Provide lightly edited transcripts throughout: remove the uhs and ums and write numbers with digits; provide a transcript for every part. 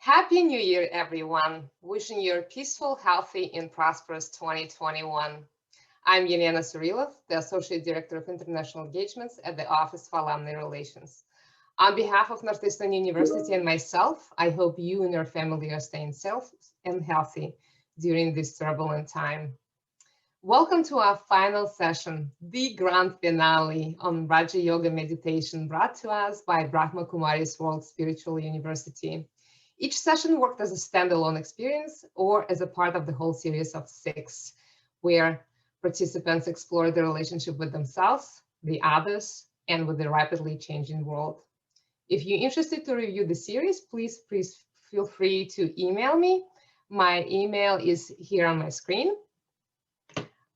Happy New Year, everyone. Wishing you a peaceful, healthy, and prosperous 2021. I'm Yelena Surilov, the Associate Director of International Engagements at the Office for Alumni Relations. On behalf of Northeastern University and myself, I hope you and your family are staying safe and healthy during this turbulent time. Welcome to our final session, the grand finale on Raja Yoga meditation brought to us by Brahma Kumari's World Spiritual University. Each session worked as a standalone experience or as a part of the whole series of 6, where participants explore the relationship with themselves, the others, and with the rapidly changing world. If you're interested to review the series, please feel free to email me. My email is here on my screen.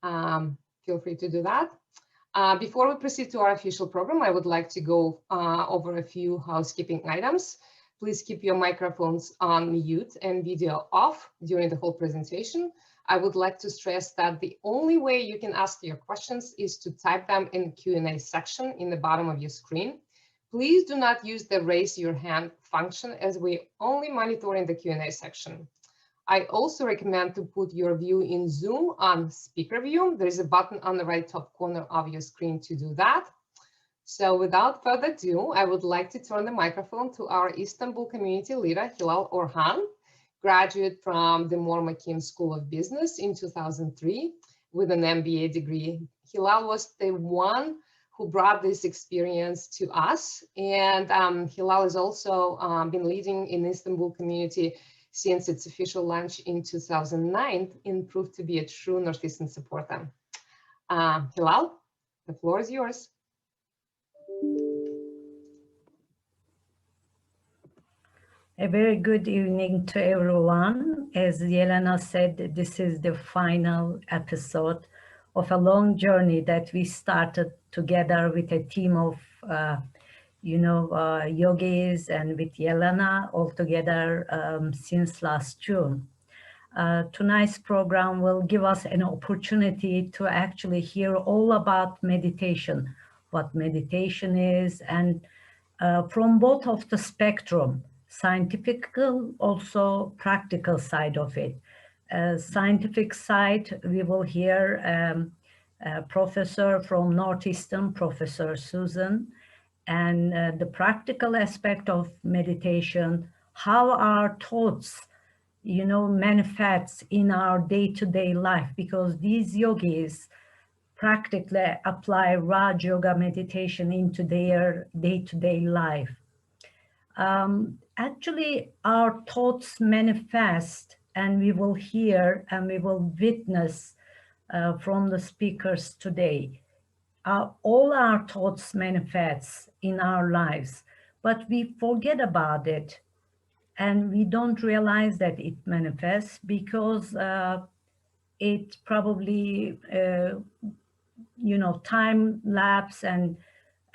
Feel free to do that. Before we proceed to our official program, I would like to go over a few housekeeping items. Please keep your microphones on mute and video off during the whole presentation. I would like to stress that the only way you can ask your questions is to type them in the Q&A section in the bottom of your screen. Please do not use the raise your hand function as we're only monitoring the Q&A section. I also recommend to put your view in Zoom on speaker view. There is a button on the right top corner of your screen to do that. So without further ado, I would like to turn the microphone to our Istanbul community leader, Hilal Orhan, graduate from the Mormakim School of Business in 2003 with an MBA degree. Hilal was the one who brought this experience to us. And Hilal has also been leading in Istanbul community since its official launch in 2009 and proved to be a true Northeastern supporter. Hilal, the floor is yours. A very good evening to everyone. As Yelena said, this is the final episode of a long journey that we started together with a team of, yogis and with Yelena all together since last June. Tonight's program will give us an opportunity to actually hear all about meditation, what meditation is, and from both of the spectrum, scientific, also practical side of it. Scientific side, we will hear a professor from Northeastern, Professor Susan, and the practical aspect of meditation, how our thoughts, manifests in our day-to-day life, because these yogis practically apply Raj Yoga meditation into their day-to-day life. Actually, our thoughts manifest, and we will hear and we will witness from the speakers today. All our thoughts manifest in our lives, but we forget about it, and we don't realize that it manifests because it probably, time lapse, and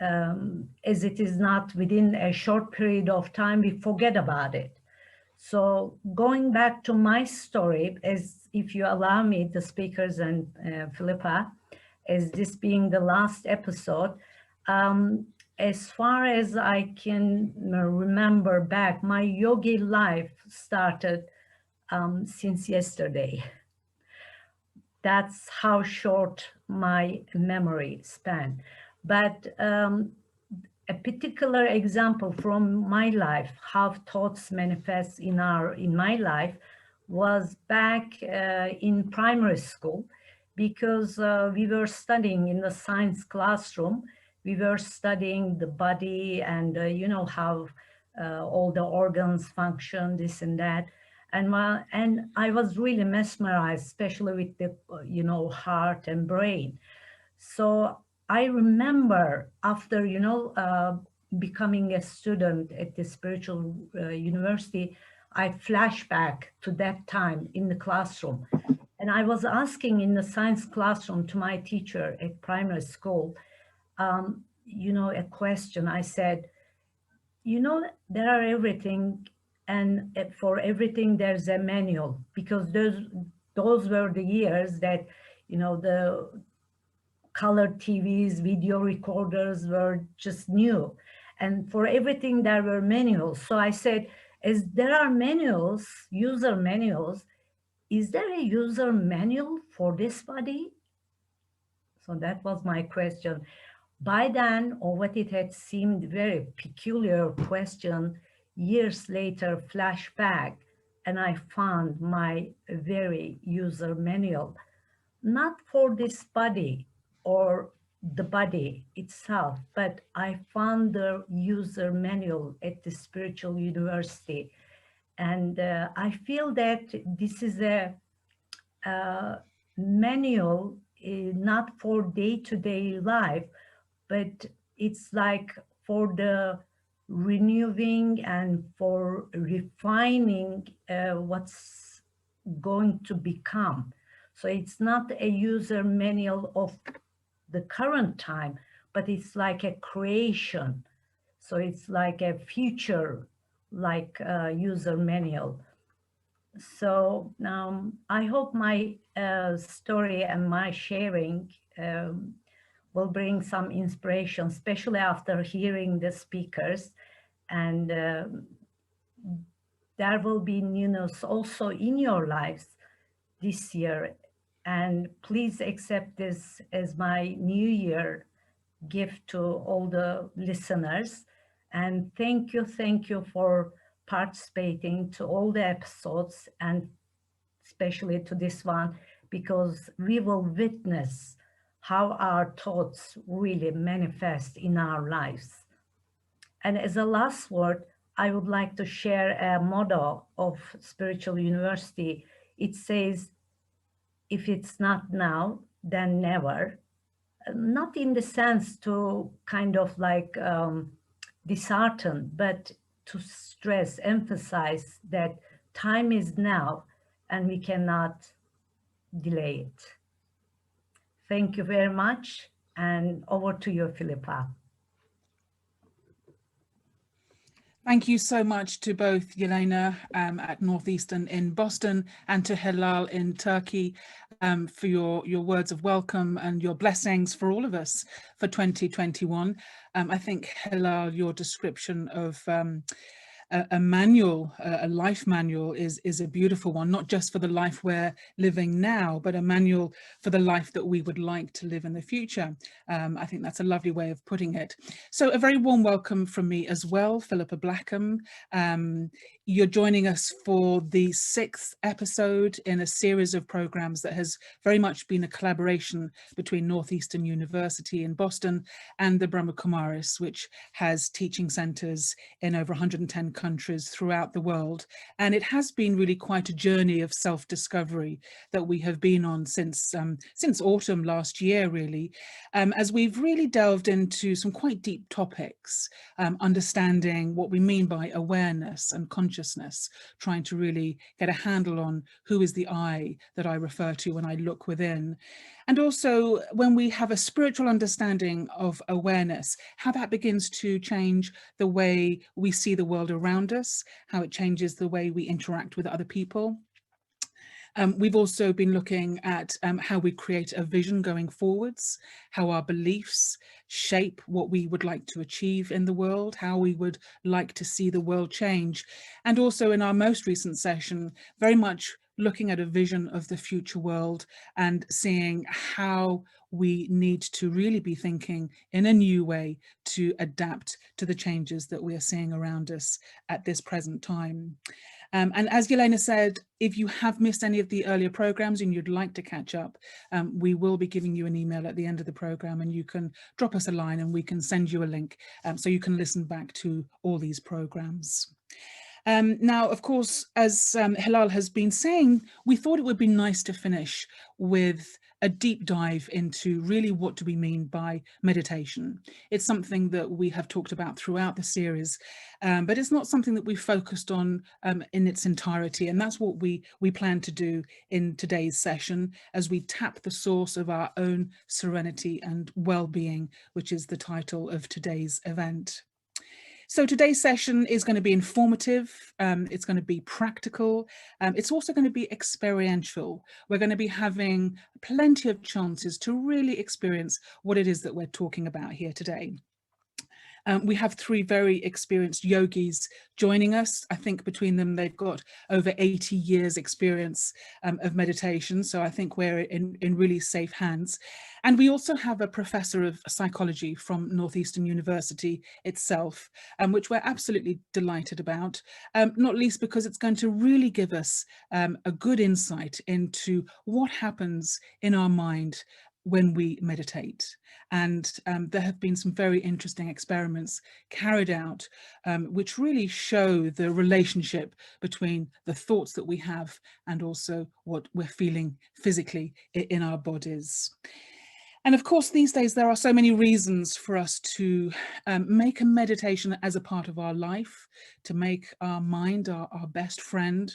as it is not within a short period of time, we forget about it. So going back to my story, as if you allow me, the speakers and Philippa, as this being the last episode, as far as I can remember back, my yogi life started since yesterday. That's how short my memory span. But a particular example from my life, how thoughts manifest in my life, was back in primary school, because we were studying in the science classroom. We were studying the body and how all the organs function, this and that. And I was really mesmerized, especially with the heart and brain. So I remember after becoming a student at the spiritual university, I flash back to that time in the classroom, and I was asking in the science classroom to my teacher at primary school, a question. I said, there are everything, and for everything there's a manual, because those were the years that the colored TVs, video recorders were just new, and for everything there were manuals. So I said, As there are manuals, user manuals, is there a user manual for this body? So that was my question. By then, or what it had seemed very peculiar question, years later flashback, and I found my very user manual, not for this body or the body itself, but I found the user manual at the spiritual university. And I feel that this is a manual, not for day-to-day life, but it's like for the renewing and for refining what's going to become. So it's not a user manual of the current time, but it's like a creation. So it's like a future, like user manual. So I hope my story and my sharing will bring some inspiration, especially after hearing the speakers. And there will be newness also in your lives this year. And please accept this as my New Year gift to all the listeners. And thank you for participating to all the episodes, and especially to this one, because we will witness how our thoughts really manifest in our lives. And as a last word, I would like to share a motto of Spiritual University. It says, if it's not now, then never. Not in the sense to kind of like dishearten, but to stress, emphasize that time is now and we cannot delay it. Thank you very much. And over to you, Philippa. Thank you so much to both Yelena at Northeastern in Boston and to Hilal in Turkey for your words of welcome and your blessings for all of us for 2021. I think, Hilal, your description of a manual, a life manual is a beautiful one, not just for the life we're living now, but a manual for the life that we would like to live in the future. I think that's a lovely way of putting it. So a very warm welcome from me as well, Philippa Blackham. You're joining us for the 6th episode in a series of programs that has very much been a collaboration between Northeastern University in Boston and the Brahma Kumaris, which has teaching centers in over 110 countries throughout the world. And it has been really quite a journey of self-discovery that we have been on since autumn last year, really, as we've really delved into some quite deep topics, understanding what we mean by awareness and consciousness, trying to really get a handle on who is the I that I refer to when I look within. And also when we have a spiritual understanding of awareness, how that begins to change the way we see the world around us, how it changes the way we interact with other people. We've also been looking at how we create a vision going forwards, how our beliefs shape what we would like to achieve in the world, how we would like to see the world change. And also in our most recent session, very much looking at a vision of the future world and seeing how we need to really be thinking in a new way to adapt to the changes that we are seeing around us at this present time. And as Yelena said, if you have missed any of the earlier programs and you'd like to catch up, we will be giving you an email at the end of the program, and you can drop us a line and we can send you a link so you can listen back to all these programs. Now, of course, as Hilal has been saying, we thought it would be nice to finish with a deep dive into really what do we mean by meditation. It's something that we have talked about throughout the series, but it's not something that we focused on in its entirety. And that's what we plan to do in today's session as we tap the source of our own serenity and well-being, which is the title of today's event. So today's session is going to be informative, it's going to be practical, it's also going to be experiential. We're going to be having plenty of chances to really experience what it is that we're talking about here today. We have three very experienced yogis joining us. I think between them, they've got over 80 years experience of meditation. So I think we're in really safe hands. And we also have a professor of psychology from Northeastern University itself, which we're absolutely delighted about, not least because it's going to really give us a good insight into what happens in our mind when we meditate. And there have been some very interesting experiments carried out which really show the relationship between the thoughts that we have and also what we're feeling physically in our bodies. And of course, these days, there are so many reasons for us to make a meditation as a part of our life, to make our mind our best friend,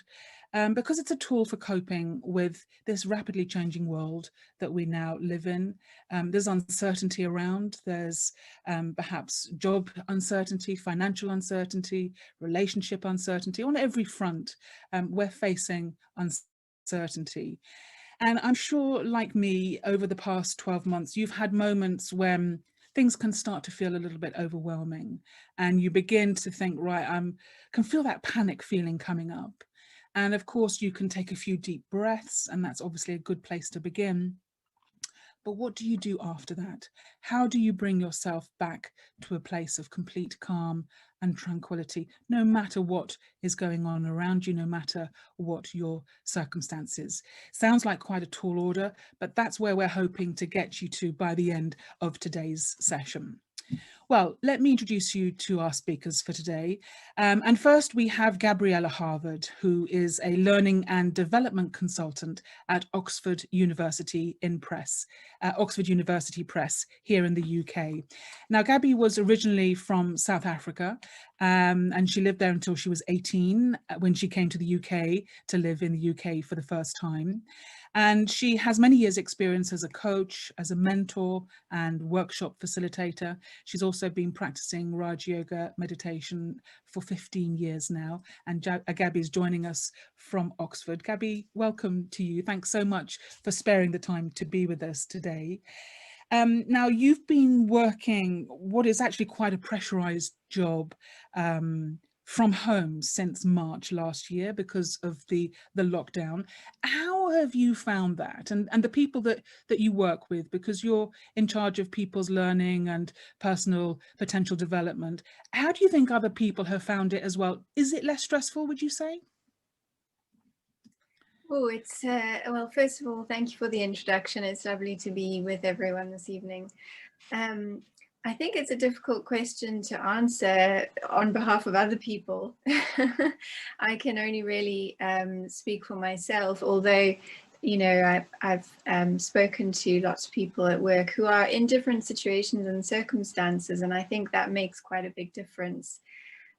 because it's a tool for coping with this rapidly changing world that we now live in. There's uncertainty around, there's perhaps job uncertainty, financial uncertainty, relationship uncertainty. On every front, we're facing uncertainty. And I'm sure, like me, over the past 12 months, you've had moments when things can start to feel a little bit overwhelming and you begin to think, right, can feel that panic feeling coming up. And of course, you can take a few deep breaths, and that's obviously a good place to begin. But what do you do after that? How do you bring yourself back to a place of complete calm and tranquility, no matter what is going on around you, no matter what your circumstances? Sounds like quite a tall order, but that's where we're hoping to get you to by the end of today's session. Well, let me introduce you to our speakers for today. And first we have Gabriella Harvard, who is a learning and development consultant at Oxford University Press here in the UK. Now, Gabby was originally from South Africa, and she lived there until she was 18 when she came to the UK to live in the UK for the first time. And she has many years' experience as a coach, as a mentor and workshop facilitator. She's also been practicing Raj Yoga meditation for 15 years now. And Gabby is joining us from Oxford. Gabby, welcome to you. Thanks so much for sparing the time to be with us today. Now, you've been working what is actually quite a pressurized job from home since March last year because of the lockdown. How have you found that? And the people that you work with, because you're in charge of people's learning and personal potential development, how do you think other people have found it as well? Is it less stressful, would you say? Oh, it's, well, first of all, thank you for the introduction. It's lovely to be with everyone this evening. I think it's a difficult question to answer on behalf of other people. I can only really speak for myself, although, you know, I've spoken to lots of people at work who are in different situations and circumstances, and I think that makes quite a big difference.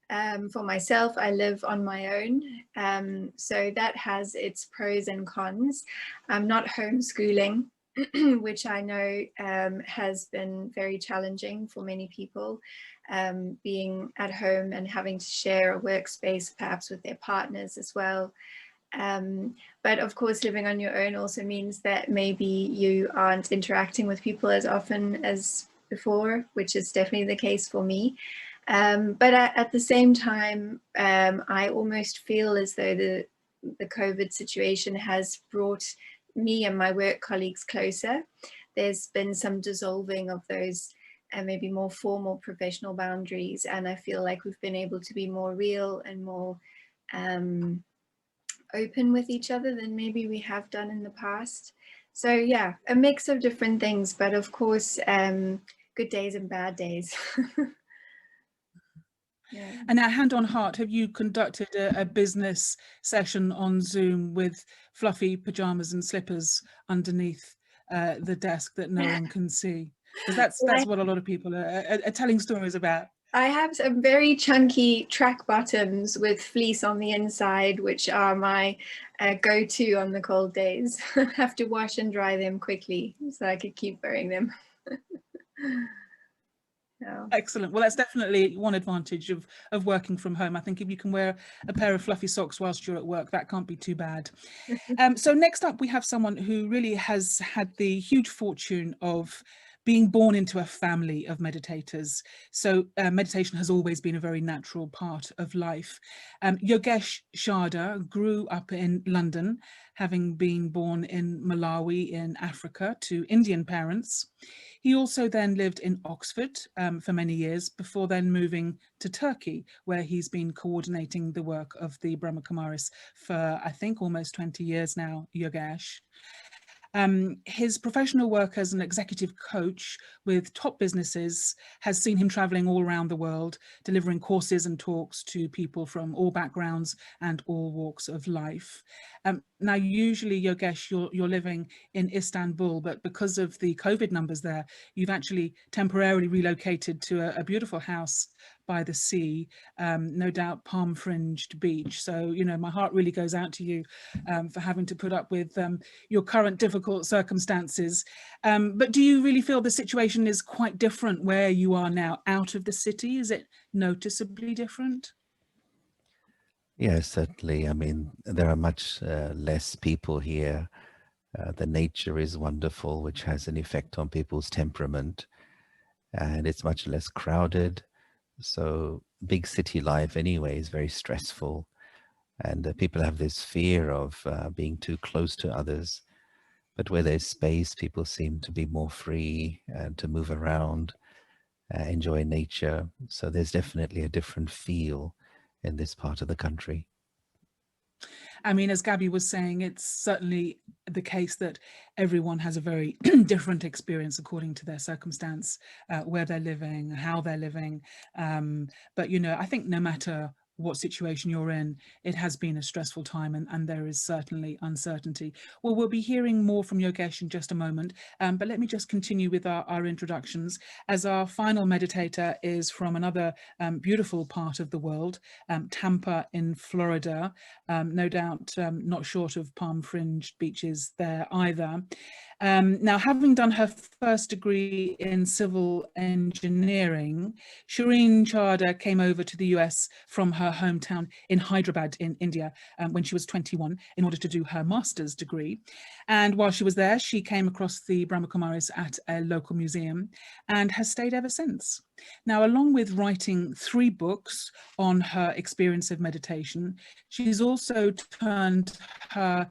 For myself, I live on my own, so that has its pros and cons. I'm not homeschooling, which I know has been very challenging for many people, being at home and having to share a workspace perhaps with their partners as well. But of course, living on your own also means that maybe you aren't interacting with people as often as before, which is definitely the case for me. But at the same time, I almost feel as though the COVID situation has brought me and my work colleagues closer. There's been some dissolving of those maybe more formal professional boundaries, and I feel like we've been able to be more real and more open with each other than maybe we have done in the past. So yeah, a mix of different things, but of course good days and bad days. Yeah. And now, hand on heart, have you conducted a business session on Zoom with fluffy pajamas and slippers underneath the desk that no one can see? Because that's what a lot of people are telling stories about. I have some very chunky track bottoms with fleece on the inside, which are my go-to on the cold days. I have to wash and dry them quickly so I could keep wearing them. Yeah. Excellent. Well, that's definitely one advantage of working from home. I think if you can wear a pair of fluffy socks whilst you're at work, that can't be too bad. So next up, we have someone who really has had the huge fortune of being born into a family of meditators. So meditation has always been a very natural part of life. Yogesh Sharda grew up in London, having been born in Malawi in Africa to Indian parents. He also then lived in Oxford for many years before then moving to Turkey, where he's been coordinating the work of the Brahma Kumaris for, I think, almost 20 years now, Yogesh. His professional work as an executive coach with top businesses has seen him traveling all around the world, delivering courses and talks to people from all backgrounds and all walks of life. Now, usually, Yogesh, you're living in Istanbul, but because of the COVID numbers there, you've actually temporarily relocated to a beautiful house by the sea, no doubt palm-fringed beach. So, you know, my heart really goes out to you for having to put up with your current difficult circumstances. But do you really feel the situation is quite different where you are now out of the city? Is it noticeably different? Yes, certainly. I mean, there are much less people here. The nature is wonderful, which has an effect on people's temperament, and it's much less crowded. So big city life anyway is very stressful, and people have this fear of being too close to others. But where there's space, people seem to be more free and to move around, enjoy nature. So there's definitely a different feel in this part of the country. I mean, as Gabby was saying, it's certainly the case that everyone has a very different experience according to their circumstance, where they're living, how they're living. But, you know, I think no matter what situation you're in, it has been a stressful time, and there is certainly uncertainty. Well, we'll be hearing more from Yogesh in just a moment, but let me just continue with our introductions, as our final meditator is from another beautiful part of the world, Tampa in Florida, no doubt not short of palm-fringed beaches there either. Now, having done her first degree in civil engineering, Shireen Chada came over to the US from her hometown in Hyderabad in India when she was 21 in order to do her master's degree. And while she was there, she came across the Brahma Kumaris at a local museum and has stayed ever since. Now, along with writing 3 books on her experience of meditation, she's also turned her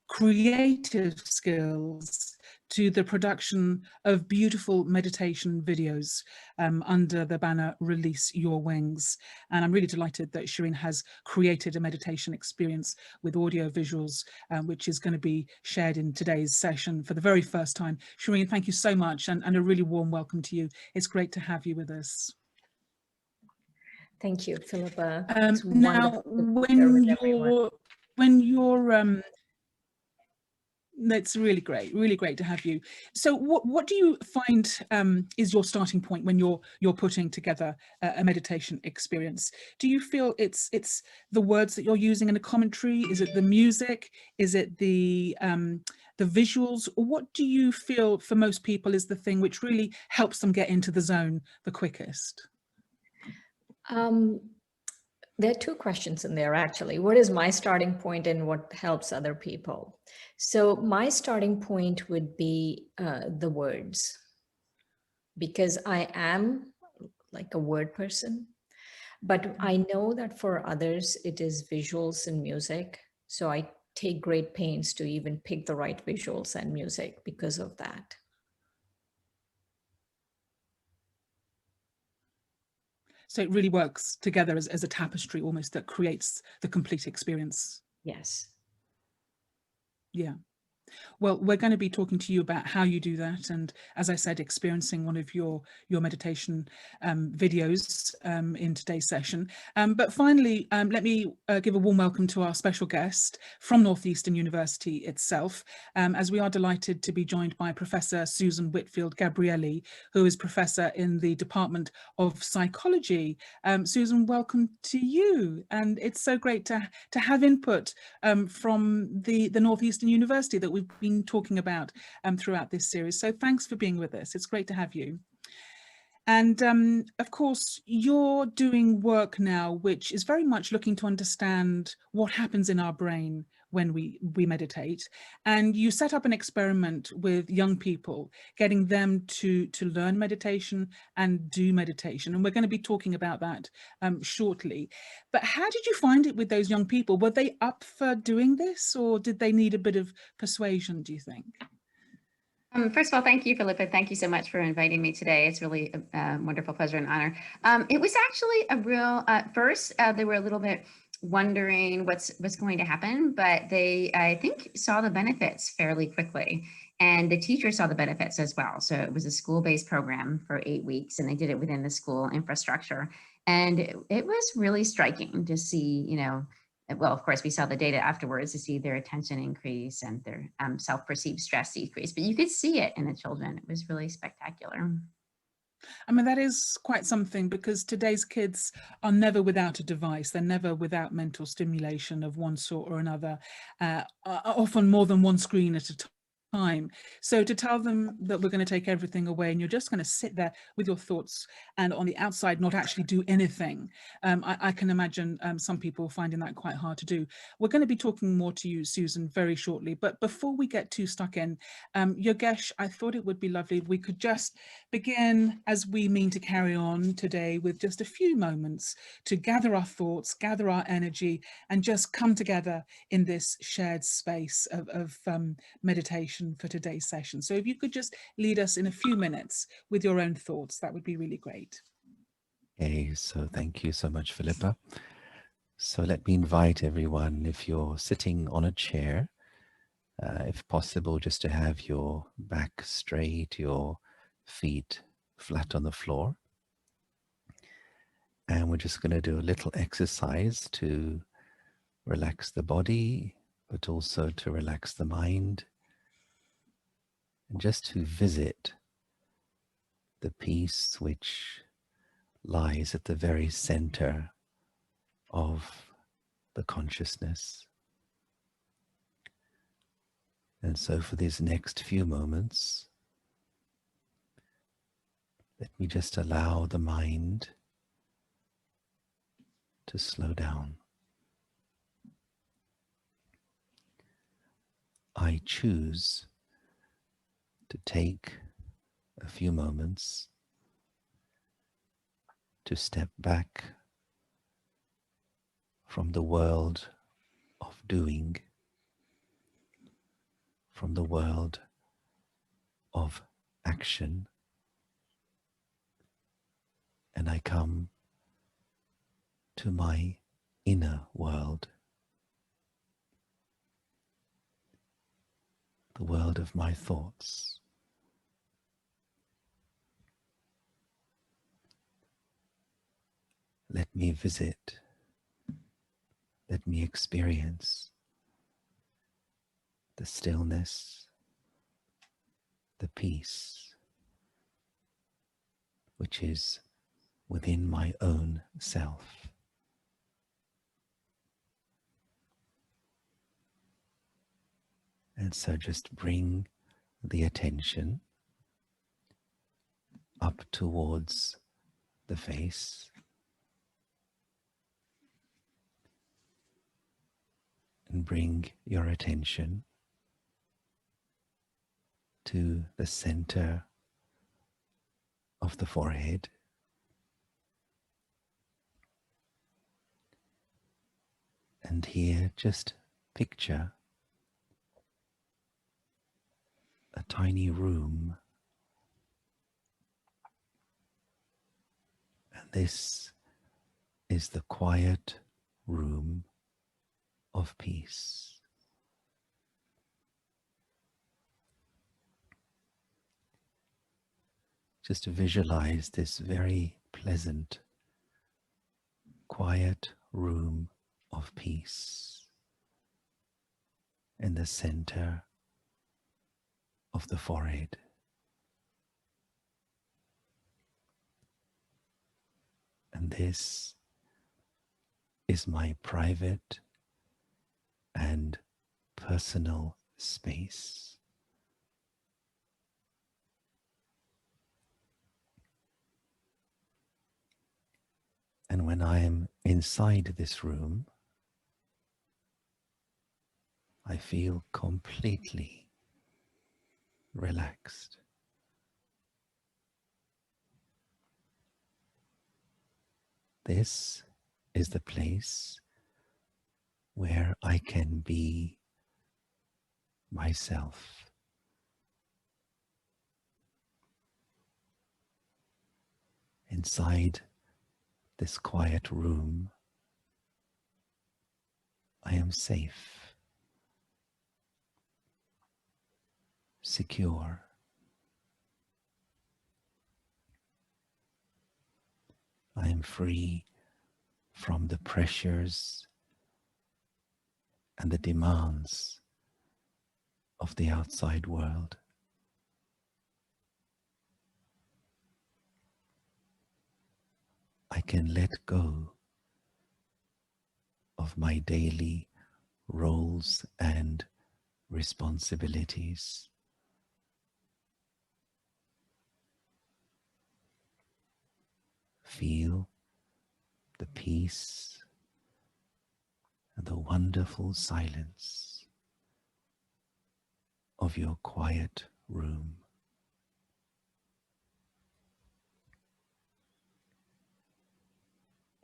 creative skills to the production of beautiful meditation videos under the banner Release Your Wings. And I'm really delighted that Shireen has created a meditation experience with audio visuals, which is going to be shared in today's session for the very first time. Shireen, thank you so much, and a really warm welcome to you. It's great to have you with us. Thank you, Philippa. Now, when you're that's really great to have you. So what do you find is your starting point when you're putting together a meditation experience? Do you feel it's the words that you're using in a commentary? Is it the music? Is it the visuals? Or what do you feel for most people is the thing which really helps them get into the zone the quickest? There are 2 questions in there, actually. What is my starting point and what helps other people? So my starting point would be the words, because I am like a word person, but I know that for others, it is visuals and music. So I take great pains to even pick the right visuals and music because of that. So it really works together as a tapestry almost that creates the complete experience. Yes. Yeah. Well, we're going to be talking to you about how you do that, and as I said, experiencing one of your meditation videos in today's session. But finally, let me give a warm welcome to our special guest from Northeastern University itself, as we are delighted to be joined by Professor Susan Whitfield-Gabrielli, who is Professor in the Department of Psychology. Susan, welcome to you, and it's so great to have input from the Northeastern University that we've been talking about throughout this series. So thanks for being with us. It's great to have you. And of course, you're doing work now which is very much looking to understand what happens in our brain when we meditate. And you set up an experiment with young people, getting them to learn meditation and do meditation. And we're going to be talking about that shortly. But how did you find it with those young people? Were they up for doing this, or did they need a bit of persuasion, do you think? First of all, thank you, Philippa. Thank you so much for inviting me today. It's really a wonderful pleasure and honor. It was actually a real, first, they were a little bit wondering what's going to happen, but they, I think, saw the benefits fairly quickly. And the teachers saw the benefits as well. So it was a school-based program for 8 weeks, and they did it within the school infrastructure. And it was really striking to see, you know, well, of course, we saw the data afterwards to see their attention increase and their self-perceived stress decrease, but you could see it in the children. It was really spectacular. I mean, that is quite something, because today's kids are never without a device. They're never without mental stimulation of one sort or another, often more than one screen at a time. So to tell them that we're going to take everything away and you're just going to sit there with your thoughts and on the outside not actually do anything, I can imagine some people finding that quite hard to do. We're going to be talking more to you, Susan, very shortly, but before we get too stuck in, Yogesh, I thought it would be lovely if we could just begin, as we mean to carry on today, with just a few moments to gather our thoughts, gather our energy, and just come together in this shared space of meditation for today's session. So if you could just lead us in a few minutes with your own thoughts, that would be really great. Okay, so thank you so much, Philippa. So let me invite everyone, if you're sitting on a chair, if possible, just to have your back straight, your feet flat on the floor. And we're just going to do a little exercise to relax the body, but also to relax the mind, and just to visit the peace which lies at the very center of the consciousness. And so for these next few moments, let me just allow the mind to slow down. I choose to take a few moments to step back from the world of doing, from the world of action, and I come to my inner world, the world of my thoughts. Let me visit, let me experience the stillness, the peace, which is within my own self. And so just bring the attention up towards the face, and bring your attention to the center of the forehead. And here just picture a tiny room. And this is the quiet room of peace. Just to visualize this very pleasant, quiet room of peace in the center of the forehead. And this is my private and personal space. And when I am inside this room, I feel completely relaxed. This is the place where I can be myself. Inside this quiet room, I am safe, secure. I am free from the pressures and the demands of the outside world. I can let go of my daily roles and responsibilities. Feel the peace and the wonderful silence of your quiet room.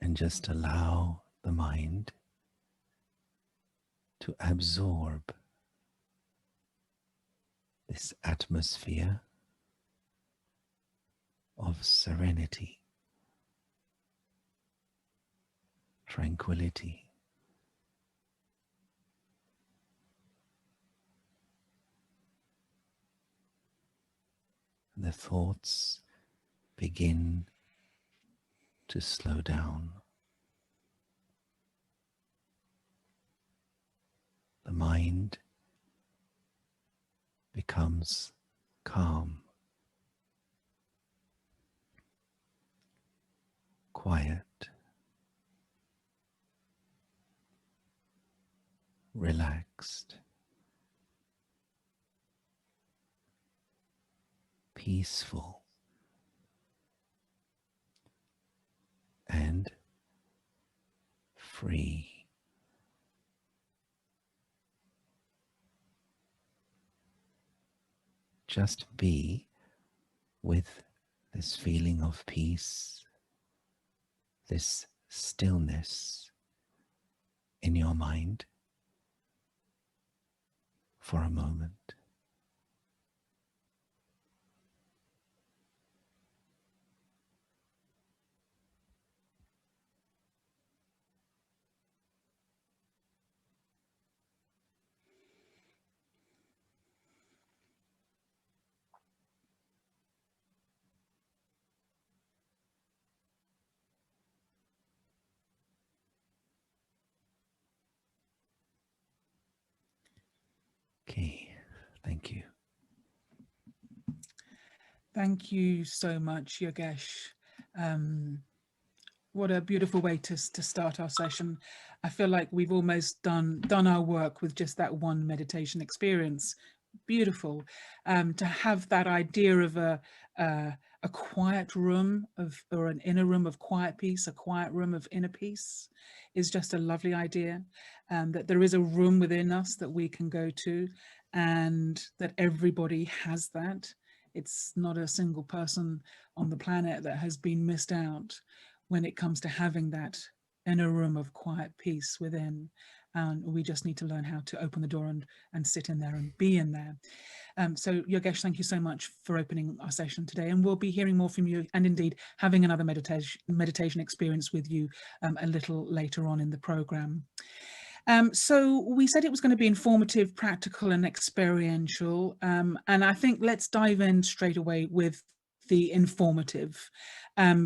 And just allow the mind to absorb this atmosphere of serenity, tranquility. The thoughts begin to slow down. The mind becomes calm, quiet, relaxed, peaceful, and free. Just be with this feeling of peace, this stillness in your mind for a moment. Okay, thank you. Thank you so much, Yogesh. What a beautiful way to start our session. I feel like we've almost done our work with just that one meditation experience. Beautiful. To have that idea of a quiet room or an inner room of quiet peace, a quiet room of inner peace is just a lovely idea. That there is a room within us that we can go to, and that everybody has that. It's not a single person on the planet that has been missed out when it comes to having that inner room of quiet peace within. And we just need to learn how to open the door and sit in there and be in there. So Yogesh, thank you so much for opening our session today, and we'll be hearing more from you, and indeed having another meditation experience with you a little later on in the program. So we said it was going to be informative, practical and experiential, and I think let's dive in straight away with the informative,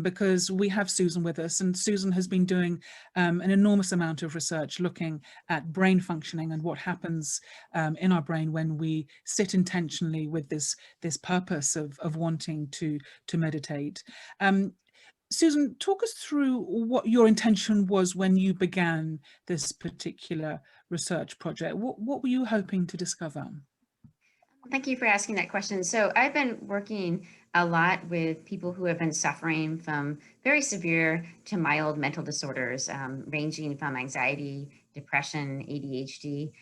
because we have Susan with us, and Susan has been doing an enormous amount of research looking at brain functioning and what happens in our brain when we sit intentionally with this purpose of wanting to meditate. Susan, talk us through what your intention was when you began this particular research project. What were you hoping to discover? Thank you for asking that question. So I've been working a lot with people who have been suffering from very severe to mild mental disorders, ranging from anxiety, depression, ADHD,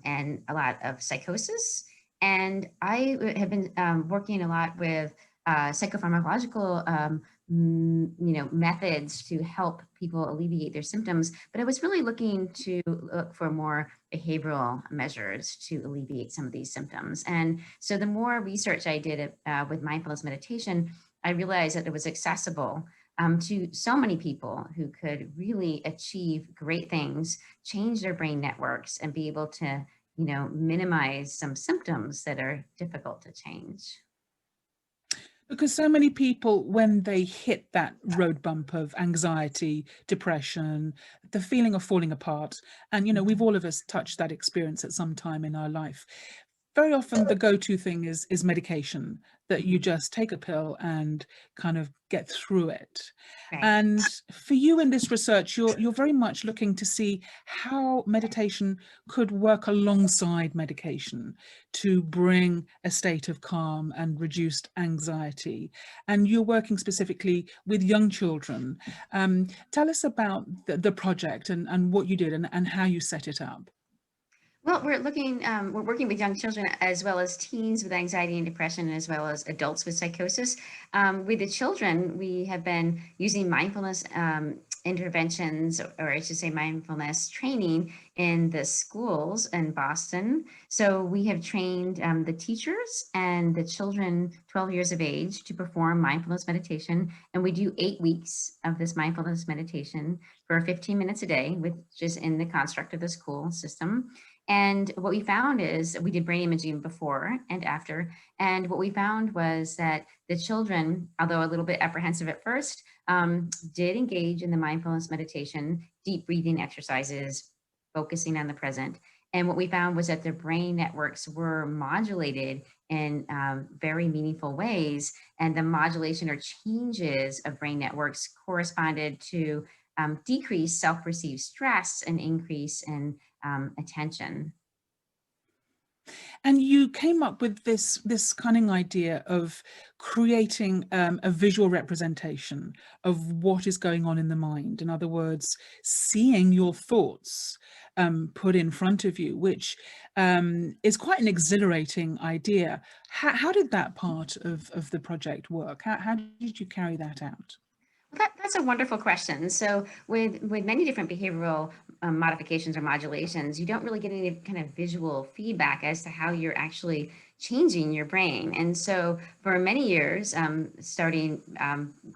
and a lot of psychosis. And I have been working a lot with psychopharmacological methods to help people alleviate their symptoms, but I was really looking to look for more behavioral measures to alleviate some of these symptoms. And so the more research I did with mindfulness meditation, I realized that it was accessible to so many people who could really achieve great things, change their brain networks, and be able to, minimize some symptoms that are difficult to change. Because so many people, when they hit that road bump of anxiety, depression, the feeling of falling apart, and we've all of us touched that experience at some time in our life. Very often the go-to thing is medication, that you just take a pill and kind of get through it. Right. And for you in this research, you're very much looking to see how meditation could work alongside medication to bring a state of calm and reduced anxiety. And you're working specifically with young children. Tell us about the project and what you did and how you set it up. Well, we're working with young children as well as teens with anxiety and depression, as well as adults with psychosis. With the children, we have been using mindfulness interventions, or I should say mindfulness training in the schools in Boston. So we have trained the teachers and the children 12 years of age to perform mindfulness meditation. And we do 8 weeks of this mindfulness meditation for 15 minutes a day, which is in the construct of the school system. And what we found is we did brain imaging before and after. And what we found was that the children, although a little bit apprehensive at first, did engage in the mindfulness meditation, deep breathing exercises, focusing on the present. And what we found was that their brain networks were modulated in very meaningful ways. And the modulation or changes of brain networks corresponded to decrease self-perceived stress and increase in attention. And you came up with this cunning idea of creating a visual representation of what is going on in the mind. In other words, seeing your thoughts put in front of you, which is quite an exhilarating idea. How did that part of the project work? How did you carry that out? That's a wonderful question. So with many different behavioral modifications or modulations, you don't really get any kind of visual feedback as to how you're actually changing your brain. And so for many years, starting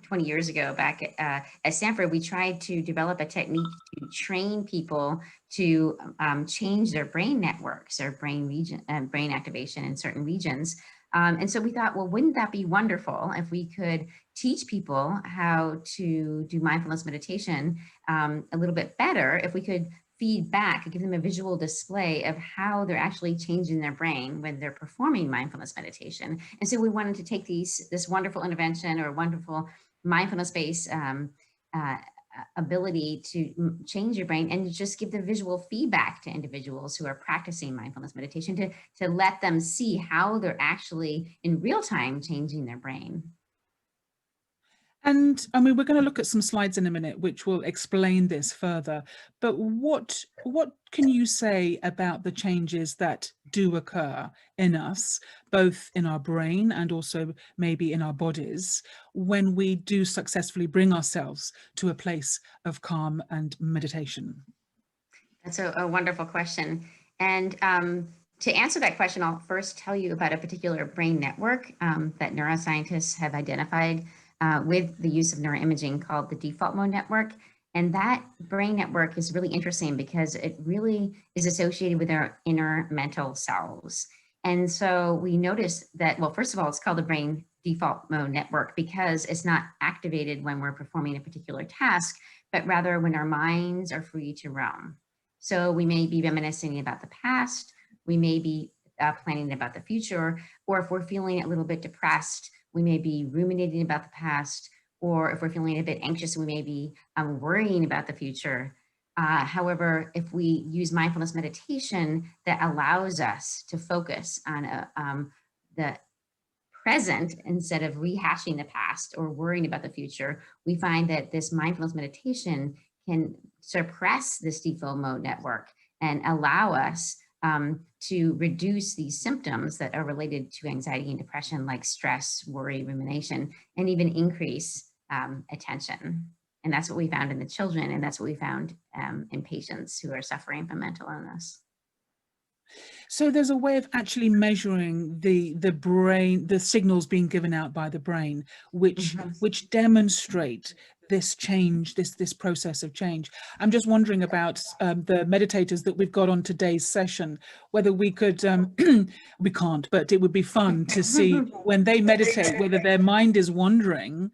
20 years ago back at Stanford, we tried to develop a technique to train people to change their brain networks or brain activation in certain regions. And so we thought, well, wouldn't that be wonderful if we could teach people how to do mindfulness meditation a little bit better, if we could feed back, give them a visual display of how they're actually changing their brain when they're performing mindfulness meditation. And so we wanted to take this wonderful intervention or wonderful mindfulness-based ability to change your brain and just give the visual feedback to individuals who are practicing mindfulness meditation to let them see how they're actually in real time changing their brain. And I mean, we're going to look at some slides in a minute, which will explain this further. But what can you say about the changes that do occur in us, both in our brain and also maybe in our bodies, when we do successfully bring ourselves to a place of calm and meditation? That's a wonderful question. And to answer that question, I'll first tell you about a particular brain network that neuroscientists have identified with the use of neuroimaging called the default mode network. And that brain network is really interesting because it really is associated with our inner mental selves. And so we noticed that, well, first of all, it's called the brain default mode network because it's not activated when we're performing a particular task, but rather when our minds are free to roam. So we may be reminiscing about the past, we may be planning about the future, or if we're feeling a little bit depressed, we may be ruminating about the past, or if we're feeling a bit anxious, we may be worrying about the future. However, if we use mindfulness meditation that allows us to focus on the present instead of rehashing the past or worrying about the future, we find that this mindfulness meditation can suppress this default mode network and allow us to reduce these symptoms that are related to anxiety and depression, like stress, worry, rumination, and even increase attention. And that's what we found in the children, and that's what we found in patients who are suffering from mental illness. So there's a way of actually measuring the brain, the signals being given out by the brain, which demonstrate this change, this process of change. I'm just wondering about the meditators that we've got on today's session, whether we could, we can't, but it would be fun to see when they meditate, whether their mind is wandering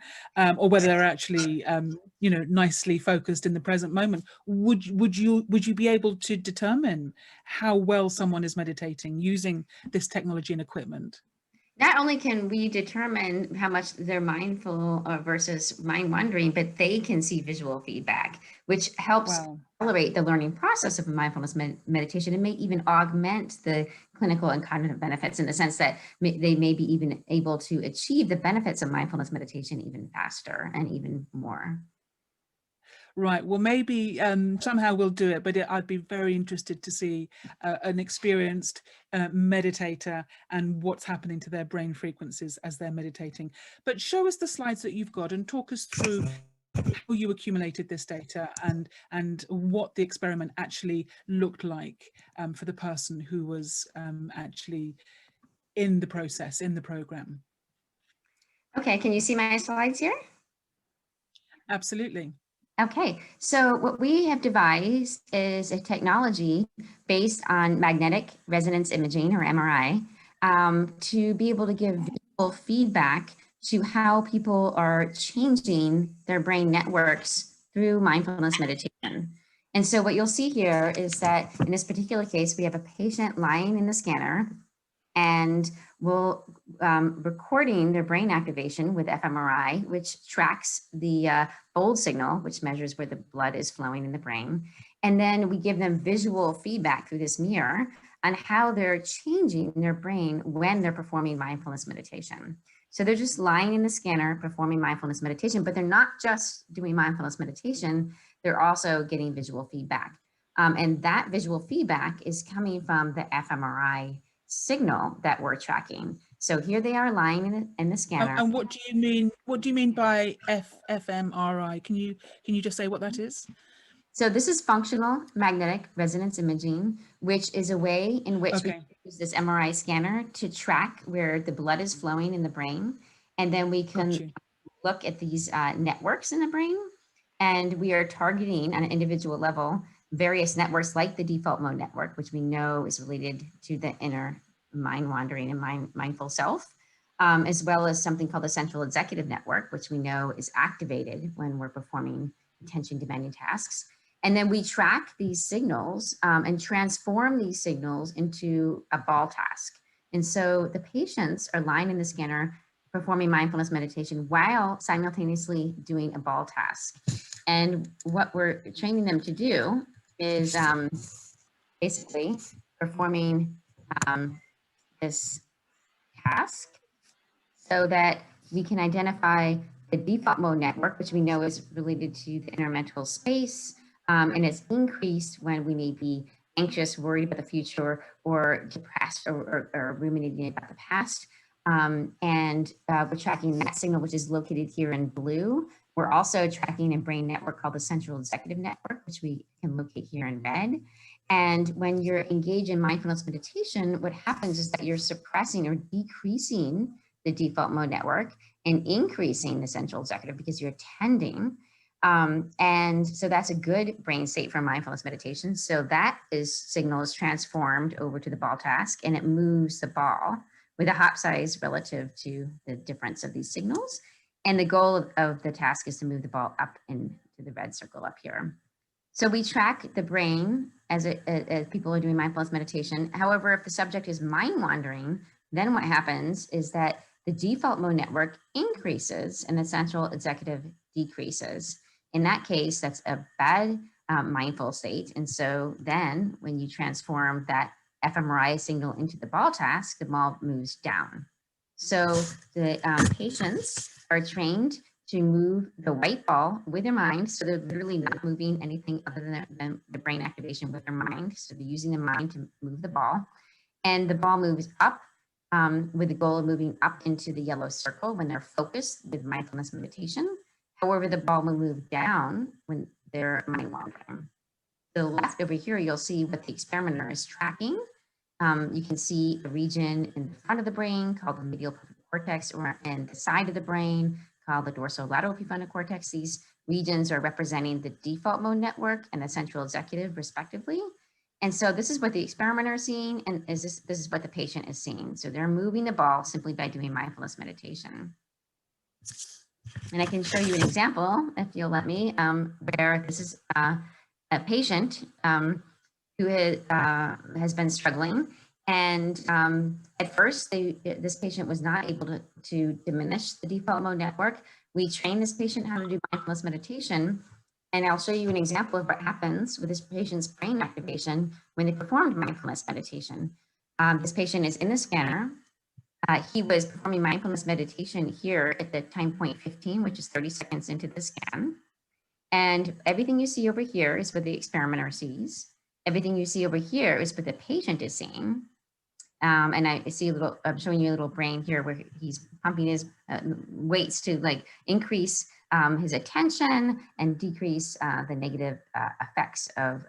or whether they're actually, you know, nicely focused in the present moment. Would you be able to determine how well someone is meditating using this technology and equipment? Not only can we determine how much they're mindful versus mind wandering, but they can see visual feedback, which helps accelerate the learning process of mindfulness meditation, and may even augment the clinical and cognitive benefits, in the sense that they may be even able to achieve the benefits of mindfulness meditation even faster and even more. Right. Well, maybe somehow we'll do it, but I'd be very interested to see an experienced meditator and what's happening to their brain frequencies as they're meditating. But show us the slides that you've got and talk us through how you accumulated this data and what the experiment actually looked like for the person who was actually in the process, in the program. Okay, can you see my slides here? Absolutely. Okay, so what we have devised is a technology based on magnetic resonance imaging, or MRI, to be able to give visual feedback to how people are changing their brain networks through mindfulness meditation. And so what you'll see here is that in this particular case, we have a patient lying in the scanner, and we'll recording their brain activation with fMRI, which tracks the bold signal, which measures where the blood is flowing in the brain. And then we give them visual feedback through this mirror on how they're changing their brain when they're performing mindfulness meditation. So they're just lying in the scanner performing mindfulness meditation, but they're not just doing mindfulness meditation, they're also getting visual feedback. And that visual feedback is coming from the fMRI signal that we're tracking. So here they are lying in the scanner. And what do you mean? What do you mean by fMRI? Can you just say what that is? So this is functional magnetic resonance imaging, which is a way in which we use this MRI scanner to track where the blood is flowing in the brain, and then we can look at these networks in the brain, and we are targeting on an individual level various networks like the default mode network, which we know is related to the inner mind wandering and mindful self, as well as something called the central executive network, which we know is activated when we're performing attention demanding tasks. And then we track these signals and transform these signals into a ball task. And so the patients are lying in the scanner performing mindfulness meditation while simultaneously doing a ball task. And what we're training them to do is basically performing this task so that we can identify the default mode network, which we know is related to the inner mental space, and it's increased when we may be anxious, worried about the future, or depressed, or ruminating about the past. And we're tracking that signal, which is located here in blue. We're also tracking a brain network called the central executive network, which we can locate here in red. And when you're engaged in mindfulness meditation, what happens is that you're suppressing or decreasing the default mode network and increasing the central executive because you're attending. And so that's a good brain state for mindfulness meditation. So that signal is transformed over to the ball task, and it moves the ball with a hop size relative to the difference of these signals. And the goal of the task is to move the ball up into the red circle up here. So we track the brain as people are doing mindfulness meditation. However, if the subject is mind wandering, then what happens is that the default mode network increases and the central executive decreases. In that case, that's a bad mindful state. And so then when you transform that fMRI signal into the ball task, the ball moves down. So the patients are trained to move the white ball with their mind. So they're literally not moving anything other than the brain activation with their mind. So they're using the mind to move the ball. And the ball moves up with the goal of moving up into the yellow circle when they're focused with mindfulness meditation. However, the ball will move down when they're mind wandering. To the left over here, you'll see what the experimenter is tracking. You can see a region in the front of the brain called the medial cortex, or in the side of the brain called the dorsolateral prefrontal cortex. These regions are representing the default mode network and the central executive, respectively. And so this is what the experimenter is seeing, and this is what the patient is seeing. So they're moving the ball simply by doing mindfulness meditation. And I can show you an example, if you'll let me, where this is a patient who has been struggling. And at first, this patient was not able to diminish the default mode network. We trained this patient how to do mindfulness meditation. And I'll show you an example of what happens with this patient's brain activation when they performed mindfulness meditation. This patient is in the scanner. He was performing mindfulness meditation here at the time point 15, which is 30 seconds into the scan. And everything you see over here is what the experimenter sees. Everything you see over here is what the patient is seeing. And I see I'm showing you a little brain here where he's pumping his weights to like increase his attention and decrease the negative effects of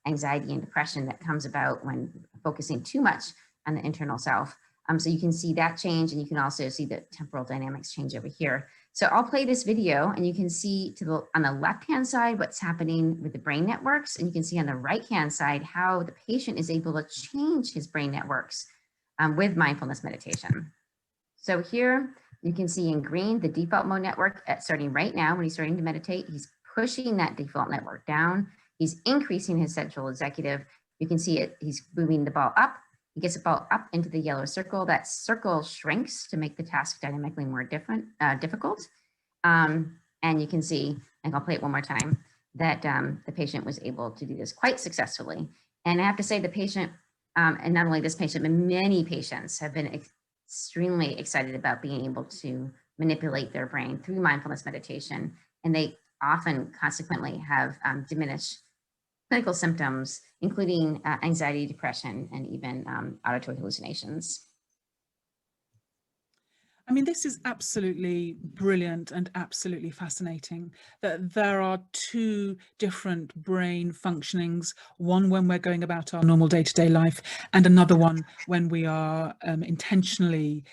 anxiety and depression that comes about when focusing too much on the internal self. So you can see that change, and you can also see the temporal dynamics change over here. So I'll play this video, and you can see on the left-hand side what's happening with the brain networks, and you can see on the right-hand side how the patient is able to change his brain networks with mindfulness meditation. So here you can see in green the default mode network starting right now when he's starting to meditate. He's pushing that default network down. He's increasing his central executive. You can see it. He's moving the ball up. He gets the ball up into the yellow circle. That circle shrinks to make the task dynamically more difficult. And you can see, and I'll play it one more time, that the patient was able to do this quite successfully. And I have to say the patient, and not only this patient, but many patients have been extremely excited about being able to manipulate their brain through mindfulness meditation. And they often consequently have diminished clinical symptoms, including anxiety, depression, and even auditory hallucinations. I mean, this is absolutely brilliant and absolutely fascinating that there are two different brain functionings, one when we're going about our normal day-to-day life, and another one when we are intentionally